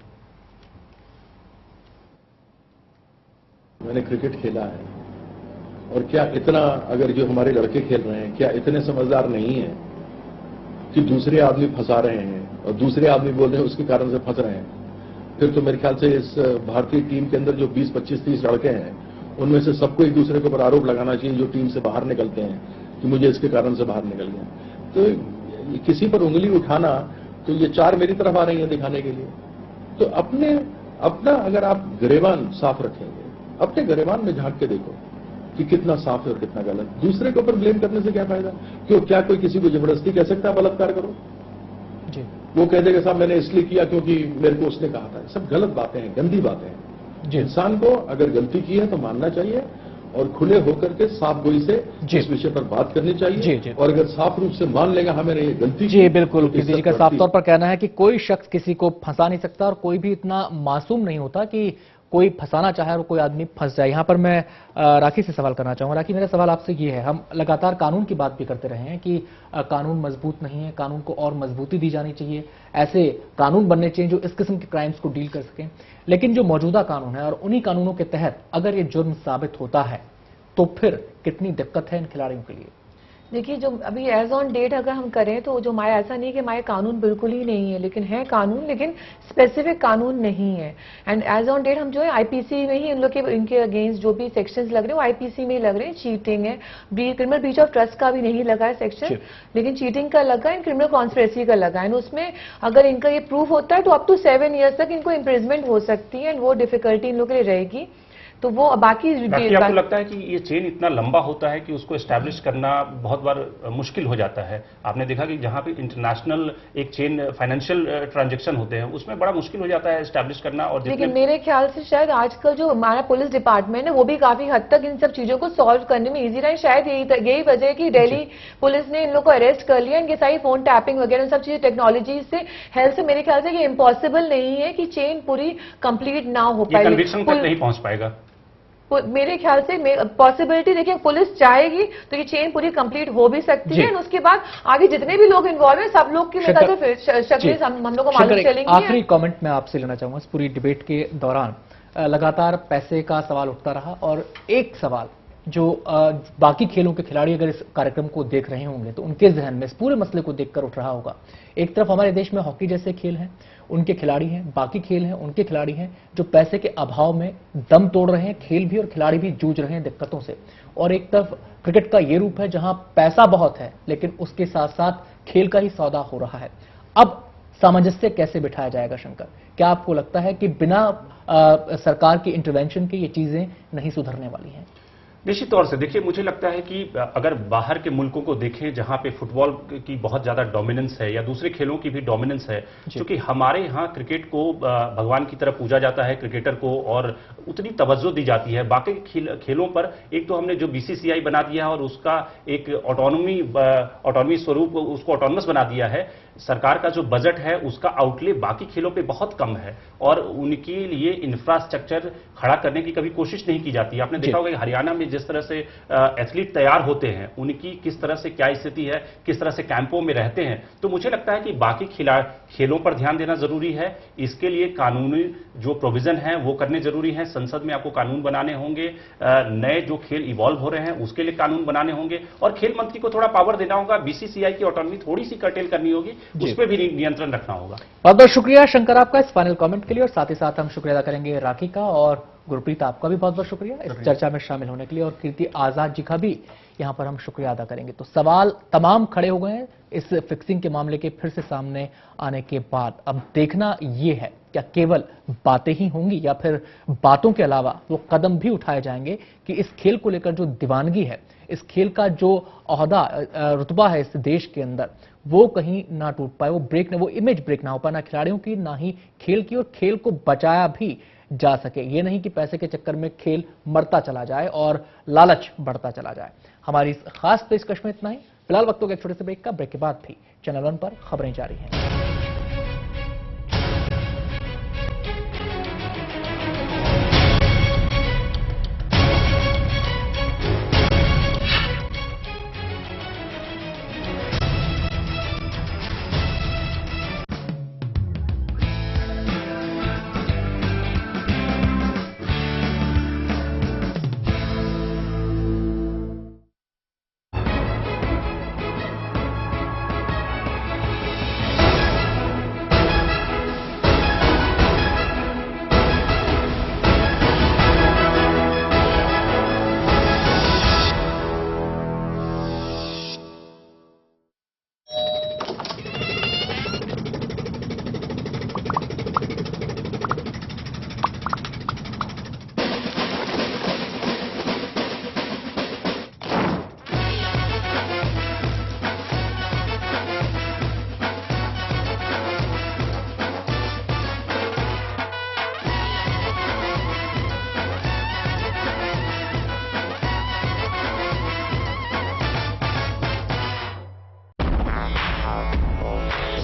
मैंने क्रिकेट खेला है, और क्या इतना, अगर जो हमारे लड़के खेल रहे हैं क्या इतने समझदार नहीं है कि दूसरे आदमी फंसा रहे हैं और दूसरे आदमी बोल रहे हैं उसके कारण से फंस रहे हैं? फिर तो मेरे ख्याल से इस भारतीय टीम के अंदर जो 20, 25, 30 लड़के हैं उनमें से सबको एक दूसरे के ऊपर आरोप लगाना चाहिए जो टीम से बाहर निकलते हैं कि मुझे इसके कारण से बाहर निकल गया। तो किसी पर उंगली उठाना, तो ये 4 मेरी तरफ आ रही हैं दिखाने के लिए। तो अपना अगर आप गिरेबान साफ रखेंगे, अपने गिरेबान में झांक के देखो कि कितना साफ है और कितना गलत। दूसरे के ऊपर ब्लेम करने से क्या फायदा? क्यों, क्या कोई किसी को जबरदस्ती कह सकता है बलात्कार करो? जी, वो कह देगा साहब मैंने इसलिए किया क्योंकि मेरे को उसने कहा था। सब गलत बातें हैं, गंदी बातें हैं। इंसान को अगर गलती की है तो मानना चाहिए और खुले होकर के साफ गोई से इस विषय पर बात करनी चाहिए। और अगर साफ रूप से मान लेगा हाँ मैंने ये गलती जी बिल्कुल, किसी जी का साफ तौर पर कहना है कि कोई शख्स किसी को फंसा नहीं सकता, और कोई भी इतना मासूम नहीं होता कि कोई फंसाना चाहे और कोई आदमी फंस जाए। यहाँ पर मैं राखी से सवाल करना चाहूंगा। राखी, मेरा सवाल आपसे ये है, हम लगातार कानून की बात भी करते रहे हैं कि कानून मजबूत नहीं है, कानून को और मजबूती दी जानी चाहिए, ऐसे कानून बनने चाहिए जो इस किस्म के क्राइम्स को डील कर सकें। लेकिन जो मौजूदा कानून है और उन्हीं कानूनों के तहत अगर ये जुर्म साबित होता है तो फिर कितनी दिक्कत है इन खिलाड़ियों के लिए? देखिए, जो अभी एज ऑन डेट अगर हम करें तो जो माया, ऐसा नहीं कि माया कानून बिल्कुल ही नहीं है, लेकिन है कानून, लेकिन स्पेसिफिक कानून नहीं है। एंड एज ऑन डेट हम जो है आईपीसी में ही इन लोग के इनके अगेंस्ट जो भी सेक्शंस लग रहे हैं वो आईपीसी में ही लग रहे हैं। चीटिंग है, क्रिमिनल ब्रीच ऑफ ट्रस्ट का भी नहीं लगा है सेक्शन, लेकिन चीटिंग का लगा है, क्रिमिनल कॉन्स्पिरेसी का लगा है। उसमें अगर इनका ये प्रूफ होता है तो अप टू 7 ईयर्स तक इनको इम्प्रिजमेंट हो सकती है, एंड वो डिफिकल्टी इन लोग के लिए रहेगी। तो वो बाकी आपको लगता है कि ये चेन इतना लंबा होता है कि उसको एस्टैब्लिश करना बहुत बार मुश्किल हो जाता है? आपने देखा कि जहां पे इंटरनेशनल एक चेन फाइनेंशियल ट्रांजैक्शन होते हैं उसमें बड़ा मुश्किल हो जाता है एस्टैब्लिश करना। और लेकिन मेरे ख्याल से शायद आजकल जो हमारा पुलिस डिपार्टमेंट है वो भी काफी हद तक इन सब चीजों को सॉल्व करने में इजी रहा है। शायद यही वजह है कि दिल्ली पुलिस ने इन लोग को अरेस्ट कर लिया। इनके सारी फोन टैपिंग वगैरह सब चीजें टेक्नोलॉजी से हेल्प से मेरे ख्याल से ये इम्पॉसिबल नहीं है कि चेन पूरी कंप्लीट ना हो पाए, कन्विक्शन तक नहीं पहुंच पाएगा। मेरे ख्याल से पॉसिबिलिटी देखिए, पुलिस चाहेगी तो ये चेन पूरी कंप्लीट हो भी सकती है। उसके बाद आगे जितने भी लोग इन्वॉल्व हैं सब लोग की शक्लें हम लोग को मालूम चलेंगी। आखिरी कमेंट मैं आपसे लेना चाहूंगा। इस पूरी डिबेट के दौरान लगातार पैसे का सवाल उठता रहा, और एक सवाल जो बाकी खेलों के खिलाड़ी अगर इस कार्यक्रम को देख रहे होंगे तो उनके जहन में इस पूरे मसले को देखकर उठ रहा होगा। एक तरफ हमारे देश में हॉकी जैसे खेल हैं, उनके खिलाड़ी हैं, बाकी खेल हैं, उनके खिलाड़ी हैं जो पैसे के अभाव में दम तोड़ रहे हैं, खेल भी और खिलाड़ी भी जूझ रहे हैं दिक्कतों से। और एक तरफ क्रिकेट का ये रूप है जहां पैसा बहुत है लेकिन उसके साथ साथ खेल का ही सौदा हो रहा है। अब सामंजस्य कैसे बिठाया जाएगा शंकर? क्या आपको लगता है कि बिना सरकार की इंटरवेंशन के ये चीजें नहीं सुधरने वाली हैं? निश्चित तौर से देखिए, मुझे लगता है कि अगर बाहर के मुल्कों को देखें जहां पे फुटबॉल की बहुत ज्यादा डोमिनेंस है या दूसरे खेलों की भी डोमिनेंस है, क्योंकि हमारे यहाँ क्रिकेट को भगवान की तरह पूजा जाता है, क्रिकेटर को, और उतनी तवज्जो दी जाती है। बाकी खेलों पर एक तो हमने जो बीसीसीआई बना दिया है और उसका एक ऑटोनॉमी स्वरूप उसको ऑटोनमस बना दिया है। सरकार का जो बजट है उसका आउटले बाकी खेलों पे बहुत कम है और उनके लिए इंफ्रास्ट्रक्चर खड़ा करने की कभी कोशिश नहीं की जाती। आपने देखा होगा कि हरियाणा में जिस तरह से एथलीट तैयार होते हैं, उनकी किस तरह से क्या स्थिति है, किस तरह से कैंपों में रहते हैं। तो मुझे लगता है कि बाकी खेलों पर ध्यान देना जरूरी है। इसके लिए कानूनी जो प्रोविजन है वो करने जरूरी है। संसद में आपको कानून बनाने होंगे, नए जो खेल इवॉल्व हो रहे हैं उसके लिए कानून बनाने होंगे और खेल मंत्री को थोड़ा पावर देना होगा। बीसीसीआई की ऑटोनॉमी थोड़ी सी कर्टेल करनी होगी, उस पर भी नियंत्रण रखना होगा। बहुत बहुत शुक्रिया शंकर आपका इस फाइनल कमेंट के लिए और साथ ही साथ हम शुक्रिया अदा करेंगे राखी का और गुरप्रीत आपका भी बहुत बहुत शुक्रिया इस चर्चा में शामिल होने के लिए और कीर्ति आजाद जी का भी यहां पर हम शुक्रिया अदा करेंगे। तो सवाल तमाम खड़े हो गए हैं इस फिक्सिंग के मामले के फिर से सामने आने के बाद। अब देखना यह है क्या केवल बातें ही होंगी या फिर बातों के अलावा वो कदम भी उठाए जाएंगे कि इस खेल को लेकर जो दीवानगी है, इस खेल का जो ओहदा रुतबा है इस देश के अंदर, वो कहीं ना टूट पाए, वो इमेज ब्रेक ना हो पाए, ना खिलाड़ियों की ना ही खेल की, और खेल को बचाया भी जा सके। ये नहीं कि पैसे के चक्कर में खेल मरता चला जाए और लालच बढ़ता चला जाए। हमारी इस खास पेशकश में इतना ही। फिलहाल वक्त हो गया एक छोटे से ब्रेक का। ब्रेक के बाद भी चैनल 1 पर खबरें जारी हैं।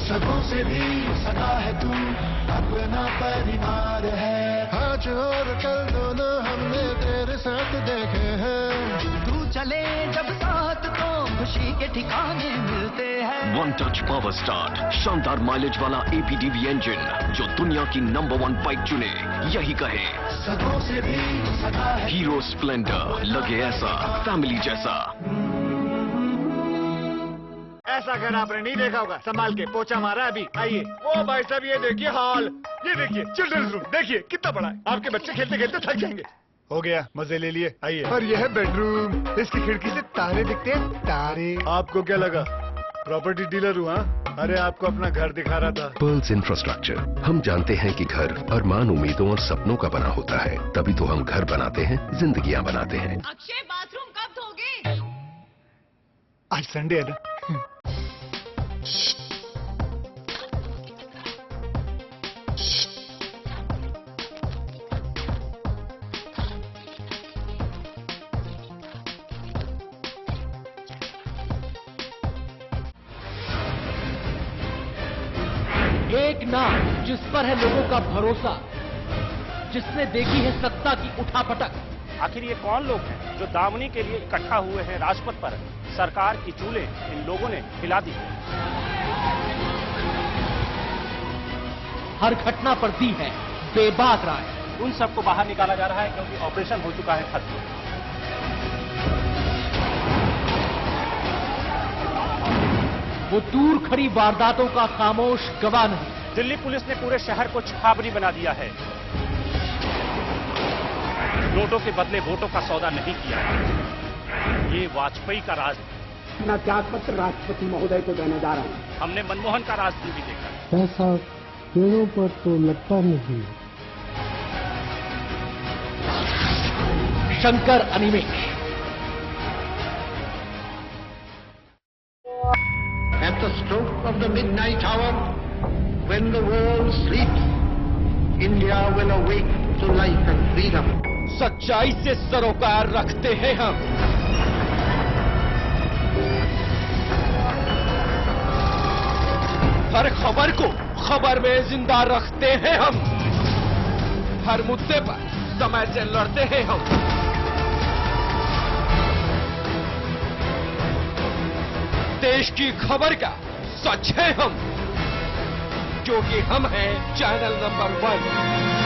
सदों से भी सदा है तू अपना परिवार है। आज और कल दोनों हमने तेरे साथ देखे हैं। तू चले जब साथ तो खुशी के ठिकाने मिलते हैं। वन टच पावर स्टार्ट, शानदार माइलेज वाला एपीडीवी इंजन जो दुनिया की नंबर 1 बाइक चुने, यही कहे सदों से भी सदा है। हीरो स्प्लेंडर, लगे ऐसा फैमिली जैसा। ऐसा घर आपने नहीं देखा होगा। संभाल के पोछा मारा अभी। आइए। ओ भाई साहब ये देखिए हॉल, ये देखिए चिल्ड्रंस रूम, देखिए कितना बड़ा है। आपके बच्चे खेलते खेलते थक जाएंगे। हो गया, मजे ले लिए। आइए। और यह है बेडरूम, इसकी खिड़की से तारे दिखते हैं, तारे। आपको क्या लगा प्रॉपर्टी डीलर हुआ? अरे आपको अपना घर दिखा रहा था। Pearls infrastructure. हम जानते हैं कि घर अरमान, उम्मीदों और सपनों का बना होता है, तभी तो हम घर बनाते हैं, जिंदगियां बनाते हैं। अक्षय बाथरूम कब धोगे? आज संडे है ना। एक नाम जिस पर है लोगों का भरोसा, जिसने देखी है सत्ता की उठापटक। आखिर ये कौन लोग हैं जो दामनी के लिए इकट्ठा हुए हैं राजपथ पर? सरकार की चूल्हे इन लोगों ने हिला दी। हर घटना पर दी है बेबाक राय। उन सबको बाहर निकाला जा रहा है क्योंकि ऑपरेशन हो चुका है खत्म। वो दूर खड़ी वारदातों का खामोश गवाह नहीं। दिल्ली पुलिस ने पूरे शहर को छावनी बना दिया है। नोटों के बदले वोटों का सौदा नहीं किया। ये वाजपेयी का राज है। अपना त्याग पत्र राष्ट्रपति महोदय को देने जा रहा हूं। हमने मनमोहन का राज भी देखा। पैसा पेड़ों पर तो लगता नहीं। Shankar Animesh. At the stroke of the midnight hour, when the world sleeps, India will awake to life and freedom. सच्चाई से सरोकार रखते हैं हम। हर खबर को खबर में जिंदा रखते हैं हम। हर मुद्दे पर समय से लड़ते हैं हम। देश की खबर का सच है हम, क्योंकि हम हैं चैनल नंबर 1।